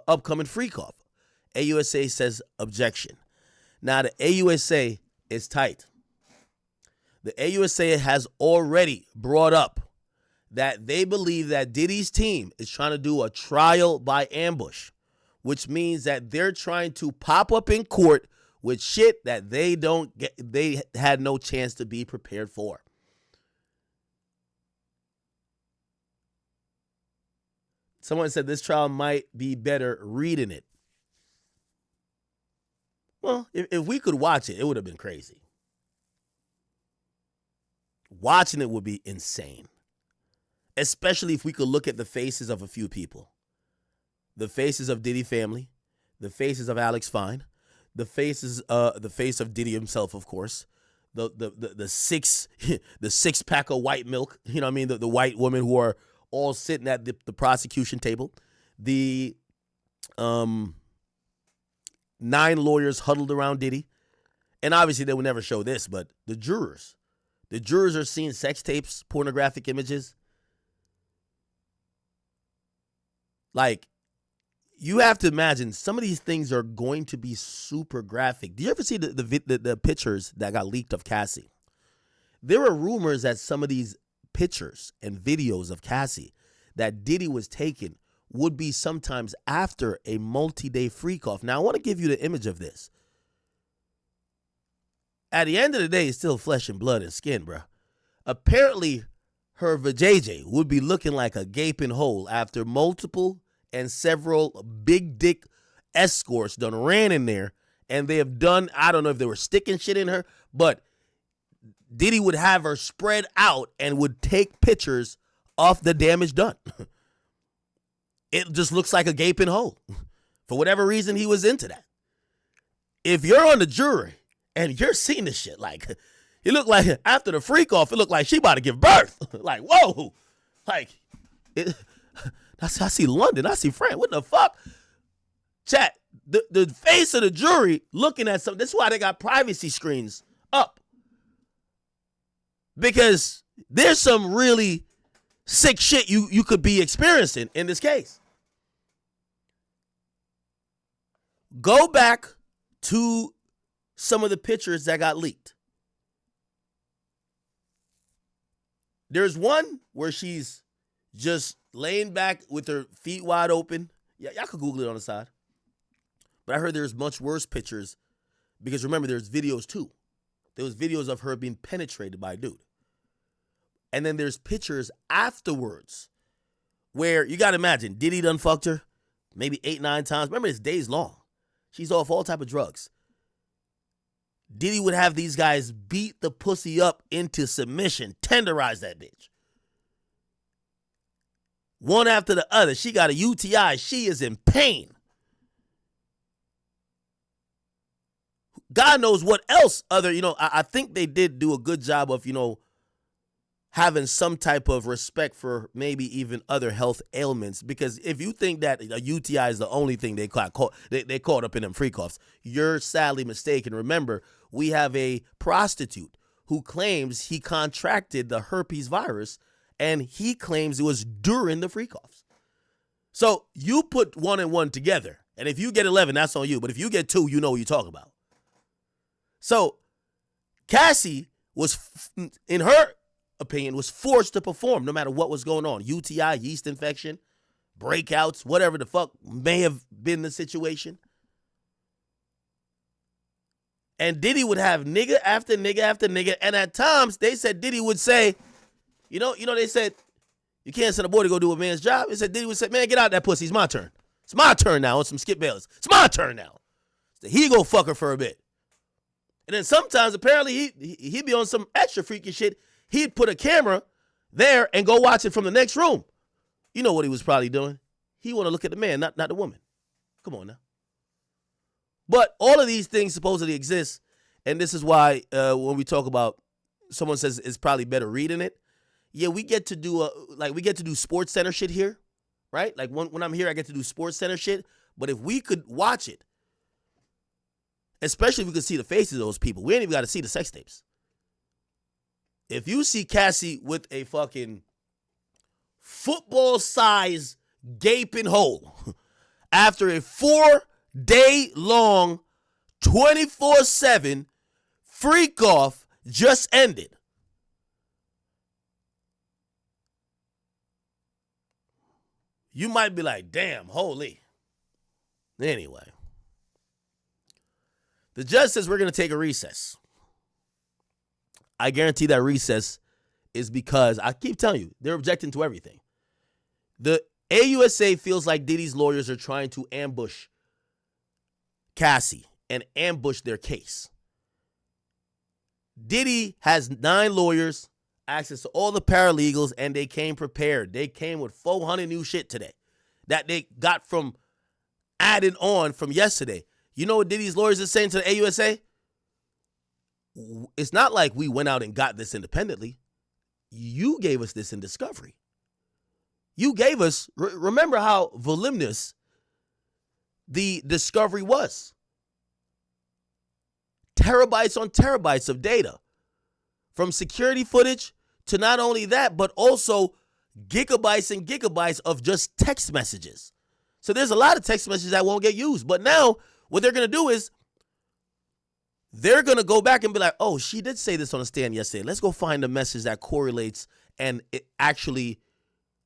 upcoming freak off. AUSA says objection. Now, the AUSA is tight. The AUSA has already brought up that they believe that Diddy's team is trying to do a trial by ambush, which means that they're trying to pop up in court with shit that they had no chance to be prepared for. Someone said this trial might be better reading it. Well, if we could watch it, it would have been crazy. Watching it would be insane. Especially if we could look at the faces of a few people. The faces of Diddy family. The faces of Alex Fine. The face of Diddy himself, of course. The six pack of white milk. You know what I mean? The white women who are all sitting at the prosecution table. The 9 lawyers huddled around Diddy. And obviously they would never show this, but the jurors. The jurors are seeing sex tapes, pornographic images. Like, you have to imagine some of these things are going to be super graphic. Do you ever see the pictures that got leaked of Cassie? There are rumors that some of these pictures and videos of Cassie that Diddy was taking would be sometimes after a multi-day freak off. Now, I want to give you the image of this. At the end of the day, it's still flesh and blood and skin, bro. Apparently, her vajayjay would be looking like a gaping hole after multiple and several big dick escorts done ran in there, and they have done, I don't know if they were sticking shit in her, but Diddy would have her spread out and would take pictures of the damage done. It just looks like a gaping hole. For whatever reason, he was into that. If you're on the jury and you're seeing this shit, like, it looked like after the freak off, it looked like she about to give birth. Like, whoa. Like, I see London. I see France. What the fuck? Chat, the face of the jury looking at something. That's why they got privacy screens up. Because there's some really sick shit you could be experiencing in this case. Go back to some of the pictures that got leaked. There's one where she's just laying back with her feet wide open. Yeah, y'all could Google it on the side. But I heard there's much worse pictures because remember, there's videos too. There was videos of her being penetrated by a dude. And then there's pictures afterwards where you got to imagine Diddy done fucked her maybe 8-9 times. Remember, it's days long. She's off all type of drugs. Diddy would have these guys beat the pussy up into submission, tenderize that bitch. One after the other. She got a UTI. She is in pain. God knows what else other, I think they did do a good job of, having some type of respect for maybe even other health ailments. Because if you think that a UTI is the only thing they caught up in them freak-offs, you're sadly mistaken. Remember, we have a prostitute who claims he contracted the herpes virus, and he claims it was during the freak-offs. So you put 1 and 1 together, and if you get 11, that's on you. But if you get 2, you know what you're talking about. So Cassie was, in her opinion, was forced to perform no matter what was going on. UTI, yeast infection, breakouts, whatever the fuck may have been the situation. And Diddy would have nigga after nigga after nigga. And at times, they said Diddy would say, they said, you can't send a boy to go do a man's job. They said Diddy would say, man, get out that pussy. It's my turn. It's my turn now on some Skip Bayless. It's my turn now. So he go fuck her for a bit. And then sometimes, apparently, he'd be on some extra freaky shit. He'd put a camera there and go watch it from the next room. You know what he was probably doing? He want to look at the man, not the woman. Come on now. But all of these things supposedly exist, and this is why when we talk about, someone says it's probably better reading it. Yeah, we get to do Sports Center shit here right? Like when I'm here, I get to do Sports Center shit. But if we could watch it, especially if we could see the faces of those people, we ain't even got to see the sex tapes. If you see Cassie with a fucking football size gaping hole after a 4-day long 24/7 freak off just ended, you might be like, damn, holy. Anyway, the judge says we're going to take a recess. I guarantee that recess is because, I keep telling you, they're objecting to everything. The AUSA feels like Diddy's lawyers are trying to ambush Cassie and ambush their case. Diddy has 9 lawyers, access to all the paralegals, and they came prepared. They came with 400 new shit today that they got from added on from yesterday. You know what Diddy's lawyers are saying to the AUSA? It's not like we went out and got this independently. You gave us this in discovery. You gave us, remember how voluminous the discovery was. Terabytes on terabytes of data. From security footage to not only that, but also gigabytes and gigabytes of just text messages. So there's a lot of text messages that won't get used. But now what they're going to do is they're going to go back and be like, oh, she did say this on a stand yesterday. Let's go find a message that correlates and it actually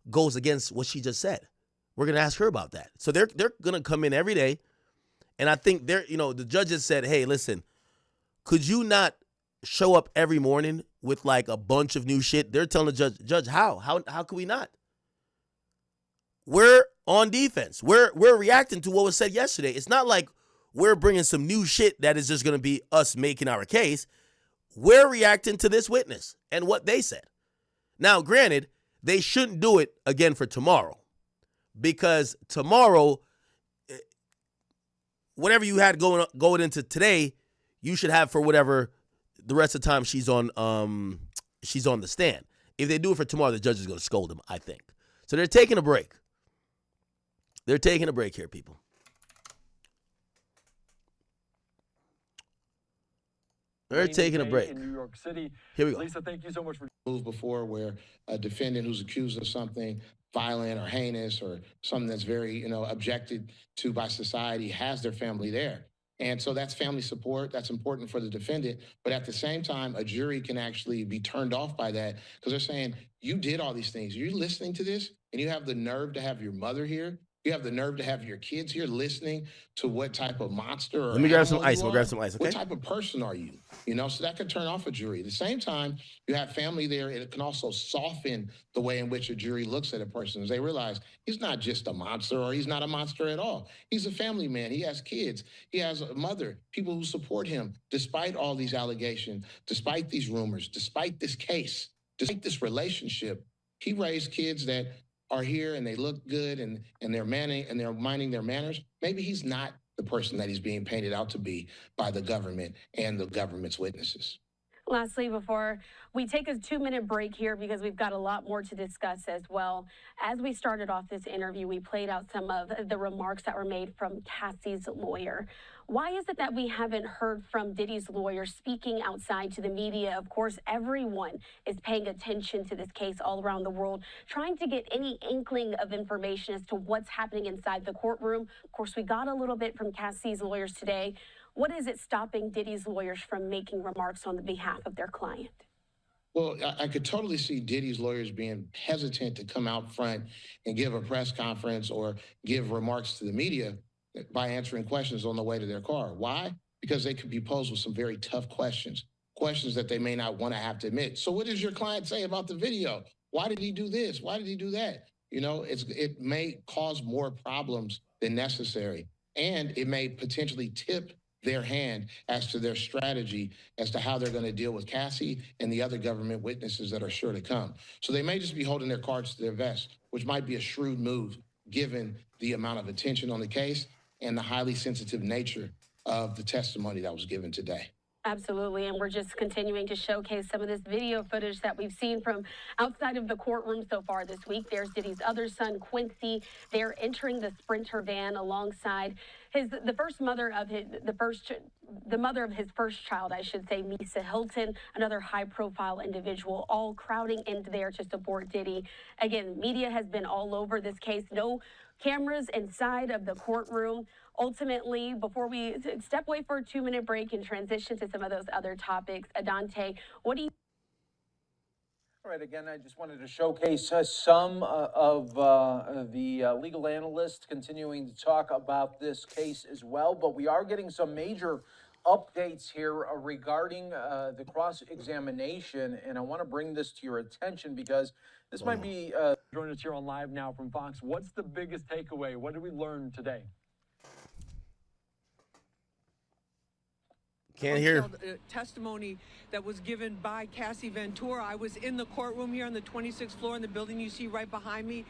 goes against what she just said. We're going to ask her about that. So they're going to come in every day. And I think the judges said, hey, listen, could you not show up every morning with like a bunch of new shit? They're telling the judge, how can we not? We're on defense. We're reacting to what was said yesterday. It's not like we're bringing some new shit that is just going to be us making our case. We're reacting to this witness and what they said. Now, granted, they shouldn't do it again for tomorrow because tomorrow, whatever you had going into today, you should have for whatever the rest of the time she's on the stand. If they do it for tomorrow, the judge is going to scold them, I think. So they're taking a break. They're taking a break here, people. They're taking a break. In New York City. Here we go. Lisa, thank you so much for move before where a defendant who's accused of something violent or heinous or something that's very, objected to by society has their family there. And so that's family support. That's important for the defendant. But at the same time, a jury can actually be turned off by that because they're saying, you did all these things. You're listening to this and you have the nerve to have your mother here. You have the nerve to have your kids here listening to what type of monster or Let me grab some animal ice. you We'll are. grab some ice, okay? What type of person are you? So that could turn off a jury. At the same time, you have family there, and it can also soften the way in which a jury looks at a person as they realize he's not just a monster or he's not a monster at all. He's a family man. He has kids. He has a mother, people who support him, despite all these allegations, despite these rumors, despite this case, despite this relationship. He raised kids that are here and they look good and they're minding their manners. Maybe he's not the person that he's being painted out to be by the government and the government's witnesses. Lastly, before we take a 2-minute break here, because we've got a lot more to discuss as well. As we started off this interview, we played out some of the remarks that were made from Cassie's lawyer. Why is it that we haven't heard from Diddy's lawyer speaking outside to the media? Of course, everyone is paying attention to this case all around the world, trying to get any inkling of information as to what's happening inside the courtroom. Of course, we got a little bit from Cassie's lawyers today. What is it stopping Diddy's lawyers from making remarks on the behalf of their client? Well, I could totally see Diddy's lawyers being hesitant to come out front and give a press conference or give remarks to the media by answering questions on the way to their car. Why? Because they could be posed with some very tough questions that they may not want to have to admit. So what does your client say about the video? Why did he do this? Why did he do that? It may cause more problems than necessary, and it may potentially tip their hand as to their strategy as to how they're going to deal with Cassie and the other government witnesses that are sure to come. So they may just be holding their cards to their vest, which might be a shrewd move given the amount of attention on the case and the highly sensitive nature of the testimony that was given today. Absolutely. And we're just continuing to showcase some of this video footage that we've seen from outside of the courtroom so far this week. There's Diddy's other son, Quincy. They're entering the Sprinter van alongside the mother of his first child, I should say, Misa Hilton, another high profile individual, all crowding into there to support Diddy. Again, media has been all over this case. No cameras inside of the courtroom. Ultimately, before we step away for a 2-minute break and transition to some of those other topics, Adante, what do you? All right, again, I just wanted to showcase some of the legal analysts continuing to talk about this case as well, but we are getting some major updates here regarding the cross-examination, and I want to bring this to your attention because this might be... Joining us here on Live Now from Fox. What's the biggest takeaway? What did we learn today? Can't hear. Testimony that was given by Cassie Ventura. I was in the courtroom here on the 26th floor in the building you see right behind me,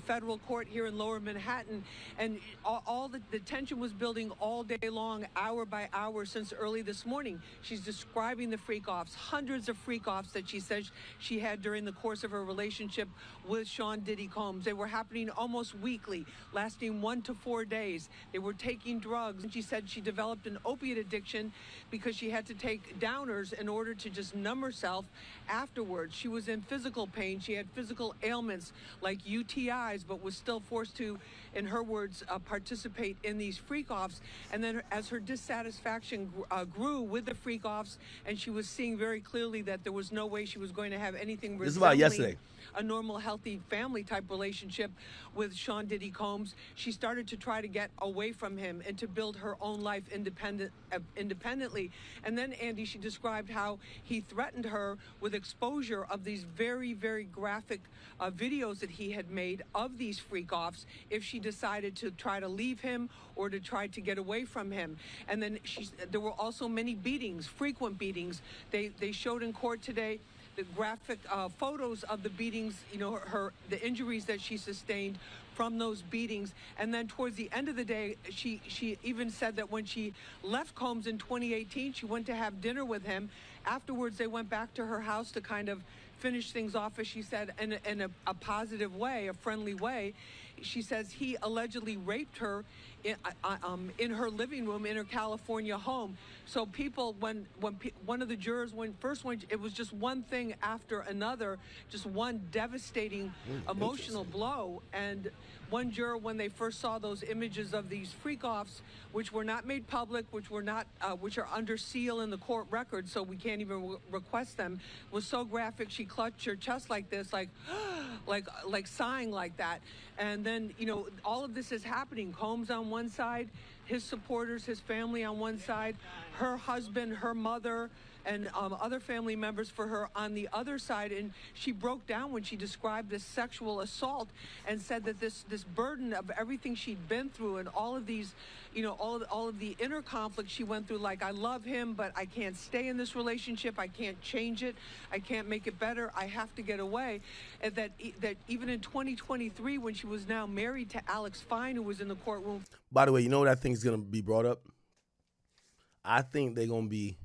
federal court here in Lower Manhattan, and all the tension was building all day long, hour by hour since early this morning. She's describing the freak-offs, hundreds of freak-offs that she says she had during the course of her relationship with Sean Diddy Combs. They were happening almost weekly, lasting 1 to 4 days. They were taking drugs, and she said she developed an opiate addiction because she had to take downers in order to just numb herself afterwards. She was in physical pain. She had physical ailments like UTIs, but was still forced to, in her words, participate in these freak-offs. And then as her dissatisfaction grew with the freak-offs, and she was seeing very clearly that there was no way she was going to have anything This is about resembling yesterday. a normal, healthy family type relationship with Sean Diddy Combs, she started to try to get away from him and to build her own life independently. And then, Andy, she described how he threatened her with exposure of these very, very graphic videos that he had made of these freak-offs if she decided to try to leave him or to try to get away from him. And then there were also many beatings, frequent beatings. They showed in court today the graphic photos of the beatings, you know, the injuries that she sustained from those beatings. And then towards the end of the day, she even said that when she left Combs in 2018, she went to have dinner with him. Afterwards, they went back to her house to kind of finish things off, as she said, in a positive way, a friendly way. She says he allegedly raped her in her living room in her California home. So people, when one of the jurors it was just one thing after another, just one devastating emotional blow. And one juror, when they first saw those images of these freak-offs, which were not made public, which are under seal in the court record, so we can't even request them, was so graphic. She clutched her chest like this, like sighing like that. And then, you know, all of this is happening. Combs on one side, his supporters, his family on one side, her husband, her mother, and other family members for her on the other side. And she broke down when she described this sexual assault and said that this burden of everything she'd been through and all of these, you know, all of the inner conflicts she went through, like, I love him, but I can't stay in this relationship. I can't change it. I can't make it better. I have to get away. And that even in 2023, when she was now married to Alex Fine, who was in the courtroom. By the way, you know what I think is going to be brought up? I think they're going to be,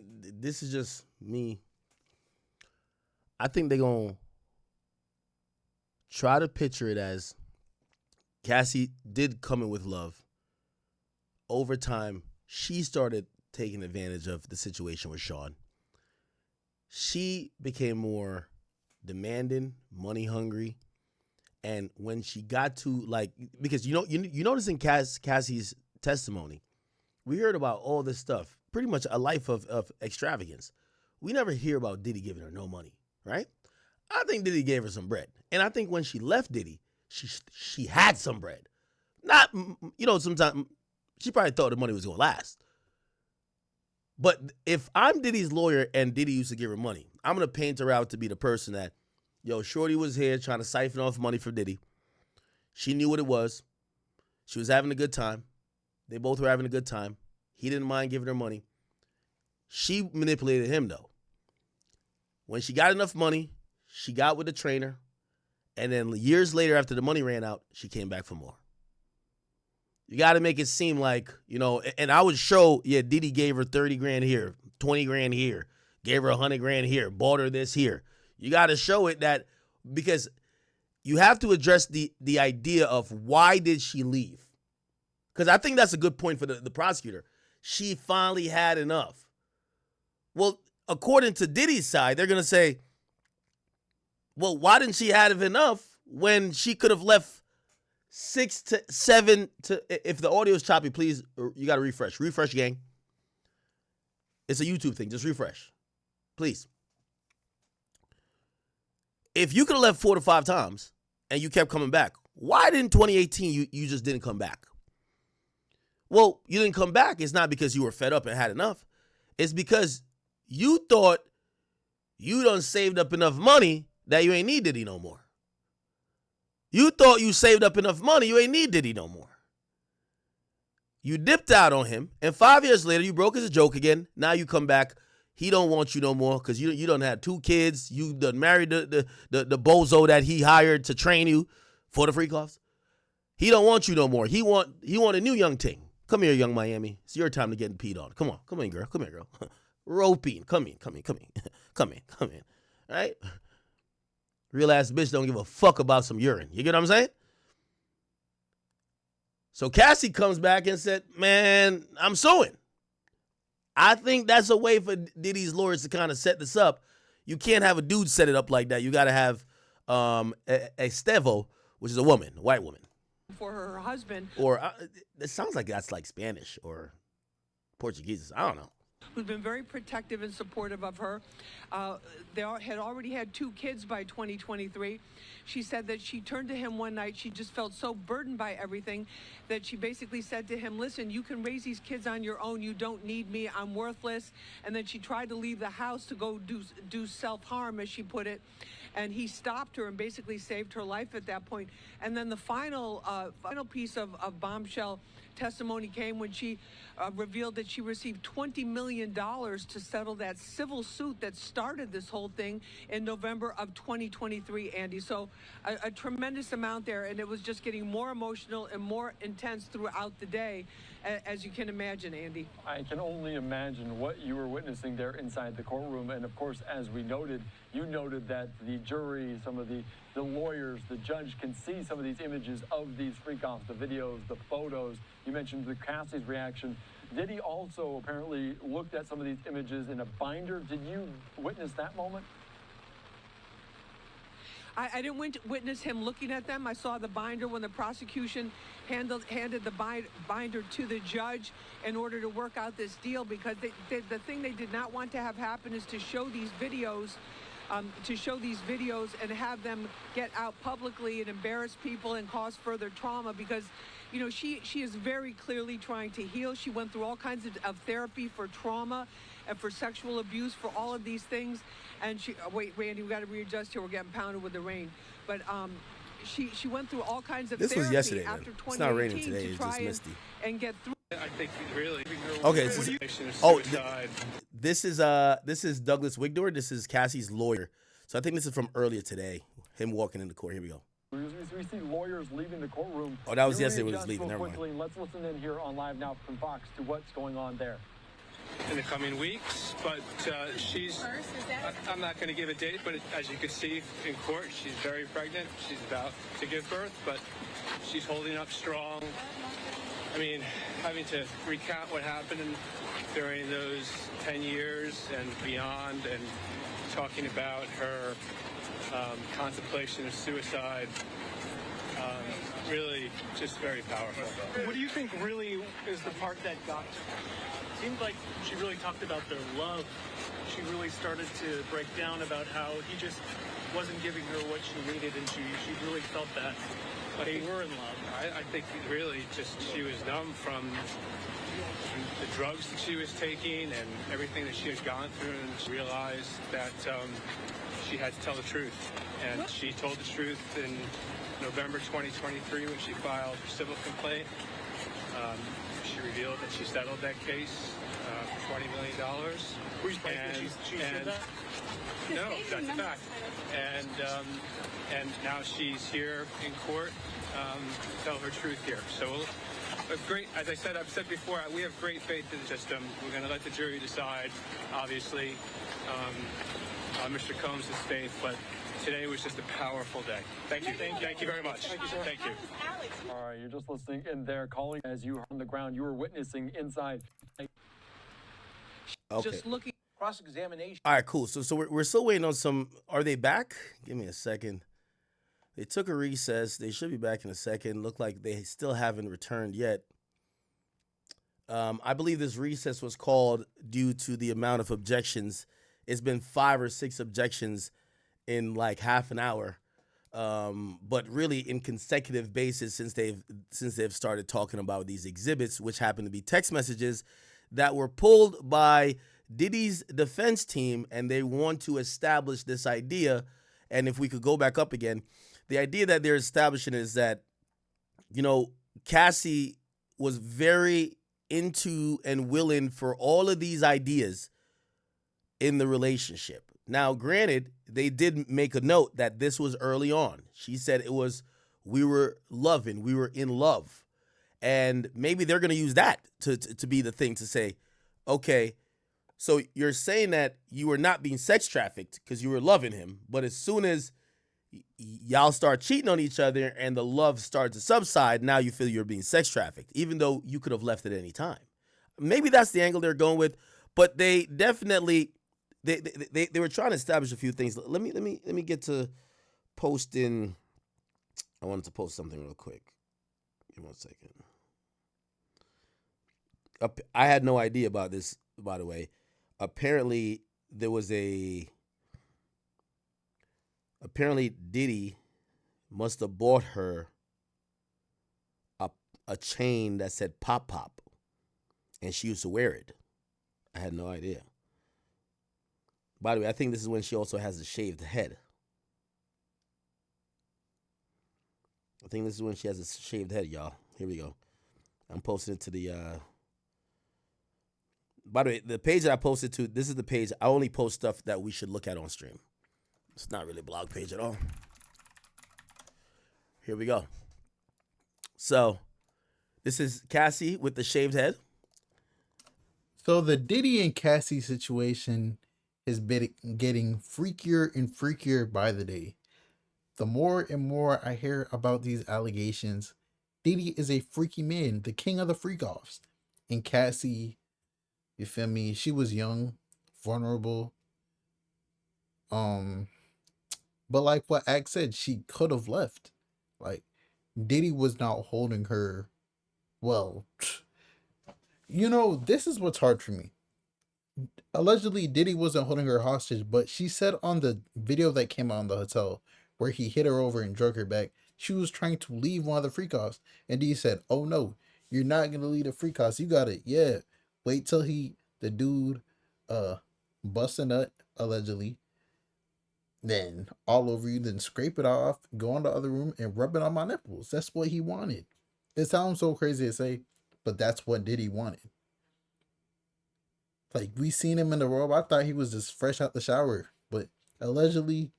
this is just me. I think they're going to try to picture it as Cassie did come in with love. Over time, she started taking advantage of the situation with Sean. She became more demanding, money hungry. And when she got to, like, because you notice in Cassie's testimony, we heard about all this stuff, pretty much a life of extravagance. We never hear about Diddy giving her no money, right? I think Diddy gave her some bread. And I think when she left Diddy, she had some bread. Not, you know, sometimes she probably thought the money was going to last. But if I'm Diddy's lawyer and Diddy used to give her money, I'm going to paint her out to be the person that, yo, Shorty was here trying to siphon off money from Diddy. She knew what it was. She was having a good time. They both were having a good time. He didn't mind giving her money. She manipulated him, though. When she got enough money, she got with the trainer. And then years later, after the money ran out, she came back for more. You got to make it seem like, you know, and I would show, yeah, Diddy gave her 30 grand here, 20 grand here, gave her 100 grand here, bought her this here. You got to show it that, because you have to address the idea of why did she leave? Because I think that's a good point for the prosecutor. She finally had enough. Well, according to Diddy's side, they're going to say, well, why didn't she have enough when she could have left 6 to 7 to, if the audio is choppy, please, you got to refresh. Refresh, gang. It's a YouTube thing. Just refresh. Please. If you could have left 4 to 5 times and you kept coming back, why didn't 2018 you just didn't come back? Well, you didn't come back. It's not because you were fed up and had enough. It's because you thought you done saved up enough money that you ain't need Diddy no more. You thought you saved up enough money, you ain't need Diddy no more. You dipped out on him, and 5 years later, you broke his joke again. Now you come back. He don't want you no more because you done had 2 kids. You done married the bozo that he hired to train you for the free calls. He don't want you no more. He want a new young ting. Come here, young Miami. It's your time to get peed on. Come on. Come in, girl. Come here, girl. Roping. Come in. Come in. All right? Real ass bitch don't give a fuck about some urine. You get what I'm saying? So Cassie comes back and said, man, I'm suing. I think that's a way for Diddy's lawyers to kind of set this up. You can't have a dude set it up like that. You got to have a Stevo, which is a woman, a white woman. For her husband. Or it sounds like that's like Spanish or Portuguese. I don't know. Who's been very protective and supportive of her. They had already had 2 kids by 2023. She said that she turned to him one night. She just felt so burdened by everything that she basically said to him, listen, you can raise these kids on your own. You don't need me. I'm worthless. And then she tried to leave the house to go do self-harm, as she put it. And he stopped her and basically saved her life at that point. And then the final piece of bombshell testimony came when she revealed that she received $20 million to settle that civil suit that started this whole thing in November of 2023, Andy. So a tremendous amount there, and it was just getting more emotional and more intense throughout the day, as you can imagine, Andy. I can only imagine what you were witnessing there inside the courtroom. And of course, as we noted, you noted that the jury, some of the lawyers, the judge can see some of these images of these freak-offs, the videos, the photos. You mentioned the Cassie's reaction. Diddy also apparently looked at some of these images in a binder. Did you witness that moment? I didn't witness him looking at them. I saw the binder when the prosecution handed the binder to the judge in order to work out this deal, because the thing they did not want to have happen is to show these videos and have them get out publicly and embarrass people and cause further trauma, because, you know, she is very clearly trying to heal. She went through all kinds of therapy for trauma and for sexual abuse, for all of these things. And she, wait, Randy, we got to readjust here. We're getting pounded with the rain. But she went through all kinds of this therapy was yesterday, after man. 2018 It's not raining today. to It's try just misty. and get through. I think really. Okay, this is Douglas Wigdor. This is Cassie's lawyer. So I think this is from earlier today. Him walking in the court. Here we go. We see lawyers leaving the courtroom. Oh, that was yesterday when he was leaving. Never Quickly, mind. let's listen in here on Live Now from Fox to what's going on there. In the coming weeks, but I'm not going to give a date, but as you can see in court, she's very pregnant. She's about to give birth, but she's holding up strong. I mean, having to recount what happened during those 10 years and beyond, and talking about her contemplation of suicide, really just very powerful. What do you think really is the part that got to her? It seemed like she really talked about their love. She really started to break down about how he just wasn't giving her what she needed, and she really felt that they were in love. I think really just she was numb from the drugs that she was taking and everything that she had gone through, and she realized that she had to tell the truth. And she told the truth in November 2023 when she filed her civil complaint. She revealed that she settled that case for $20 million. Were you surprised that she said that? No, that's a fact. And now she's here in court to tell her truth here. So as I said, I've said before, we have great faith in the system. We're going to let the jury decide, obviously, Mr. Combs' faith, but today was just a powerful day. Thank you. Thank you very much. Thank you, sir. Thank you. All right, you're just listening in there, calling as you were on the ground. You were witnessing inside. Okay. Just looking. Cross-examination. All right, cool. So we're still waiting on some. Are they back? Give me a second. They took a recess. They should be back in a second. Look like they still haven't returned yet. I believe this recess was called due to the amount of objections. It's been 5 or 6 objections in like half an hour, but really in consecutive basis since they've started talking about these exhibits, which happen to be text messages that were pulled by Diddy's defense team, and they want to establish this idea. And if we could go back up again, the idea that they're establishing is that, Cassie was very into and willing for all of these ideas in the relationship. Now, granted, they did make a note that this was early on. She said we were in love. And maybe they're going to use that to be the thing to say, okay, so you're saying that you were not being sex trafficked because you were loving him, but as soon as y'all start cheating on each other and the love starts to subside, now you feel you're being sex trafficked, even though you could have left at any time. Maybe that's the angle they're going with, but they definitely they were trying to establish a few things. Let me get to posting. I wanted to post something real quick. Give me 1 second. I had no idea about this, by the way. Apparently Diddy must have bought her a chain that said Pop Pop, and she used to wear it. I had no idea. By the way, I think this is when she also has a shaved head. I think this is when she has a shaved head, y'all. Here we go. I'm posting it to the... By the way, the page that I posted to, this is the page. I only post stuff that we should look at on stream. It's not really a blog page at all. Here we go. So, this is Cassie with the shaved head. So the Diddy and Cassie situation has been getting freakier and freakier by the day. The more and more I hear about these allegations, Diddy is a freaky man, the king of the freak-offs. And Cassie, you feel me, she was young, vulnerable. But like what Ak said, she could have left. Like, Diddy was not holding her. Well, this is what's hard for me. Allegedly, Diddy wasn't holding her hostage, but she said on the video that came out in the hotel where he hit her over and drug her back, she was trying to leave one of the freak offs. And Diddy said, "Oh no, you're not gonna leave the freak offs. You gotta, wait till the dude, bust a nut, allegedly. Then all over you, then scrape it off, go in the other room and rub it on my nipples." That's what he wanted. It sounds so crazy to say, but that's what Diddy wanted. Like, we seen him in the robe. I thought he was just fresh out the shower, but allegedly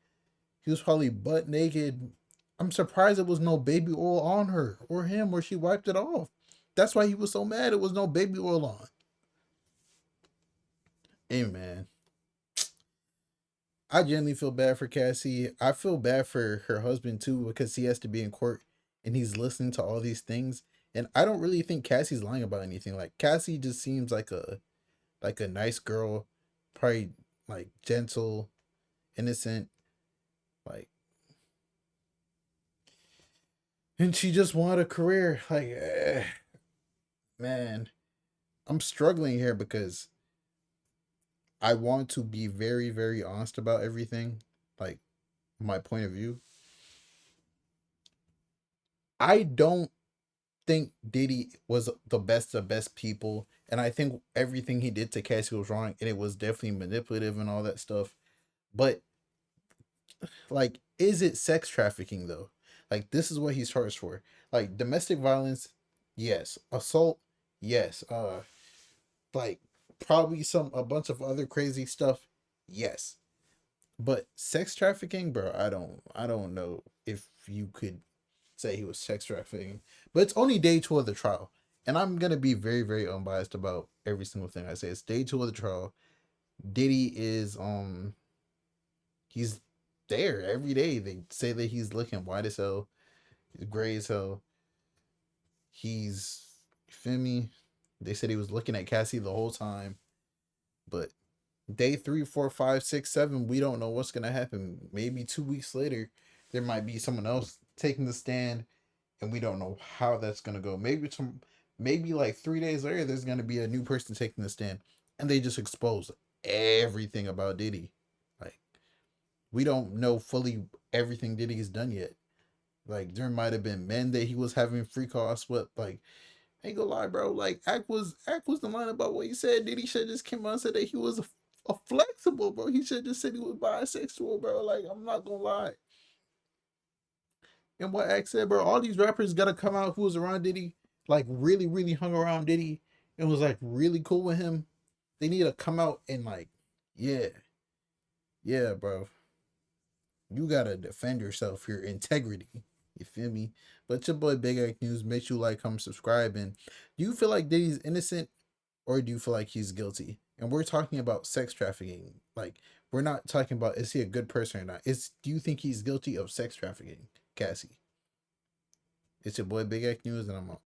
he was probably butt naked. I'm surprised there was no baby oil on her or him, or she wiped it off. That's why he was so mad. It was no baby oil on. Hey, man. I genuinely feel bad for Cassie. I feel bad for her husband too, because he has to be in court and he's listening to all these things. And I don't really think Cassie's lying about anything. Like, Cassie just seems like a nice girl, probably like gentle, innocent, like, and she just wanted a career. Like, man, I'm struggling here because I want to be very, very honest about everything, like my point of view. I don't think Diddy was the best of best people, and I think everything he did to Cassie was wrong, and it was definitely manipulative and all that stuff. But like, is it sex trafficking though? Like, this is what he's charged for. Like, domestic violence, yes. Assault, yes. Like, probably a bunch of other crazy stuff, yes. But sex trafficking, bro, I don't know if you could say he was sex trafficking. But it's only day 2 of the trial, and I'm gonna be very, very unbiased about every single thing I say. It's day 2 of the trial. Diddy is he's there every day. They say that he's looking white as hell, he's gray as hell. He's, you feel me? They said he was looking at Cassie the whole time, but day 3, 4, 5, 6, 7, we don't know what's gonna happen. Maybe 2 weeks later, there might be someone else taking the stand, and we don't know how that's gonna go. Maybe like 3 days later, there's gonna be a new person taking the stand, and they just expose everything about Diddy. Like, we don't know fully everything Diddy's done yet. Like, there might have been men that he was having free calls with. Like, I ain't gonna lie, bro. Like, Act was the line about what he said. Diddy should just came out and said that he was a flexible, bro. He should just said he was bisexual, bro. Like, I'm not gonna lie. And what Act said, bro, all these rappers gotta come out who was around Diddy, like really, really hung around Diddy and was like really cool with him. They need to come out and like, yeah, bro. You gotta defend yourself, your integrity. You feel me? But your boy Big Act News. Make sure you like, comment, subscribe. And do you feel like Diddy's innocent, or do you feel like he's guilty? And we're talking about sex trafficking. Like, we're not talking about is he a good person or not. Do you think he's guilty of sex trafficking, Cassie? It's your boy Big Act News, and I'm out.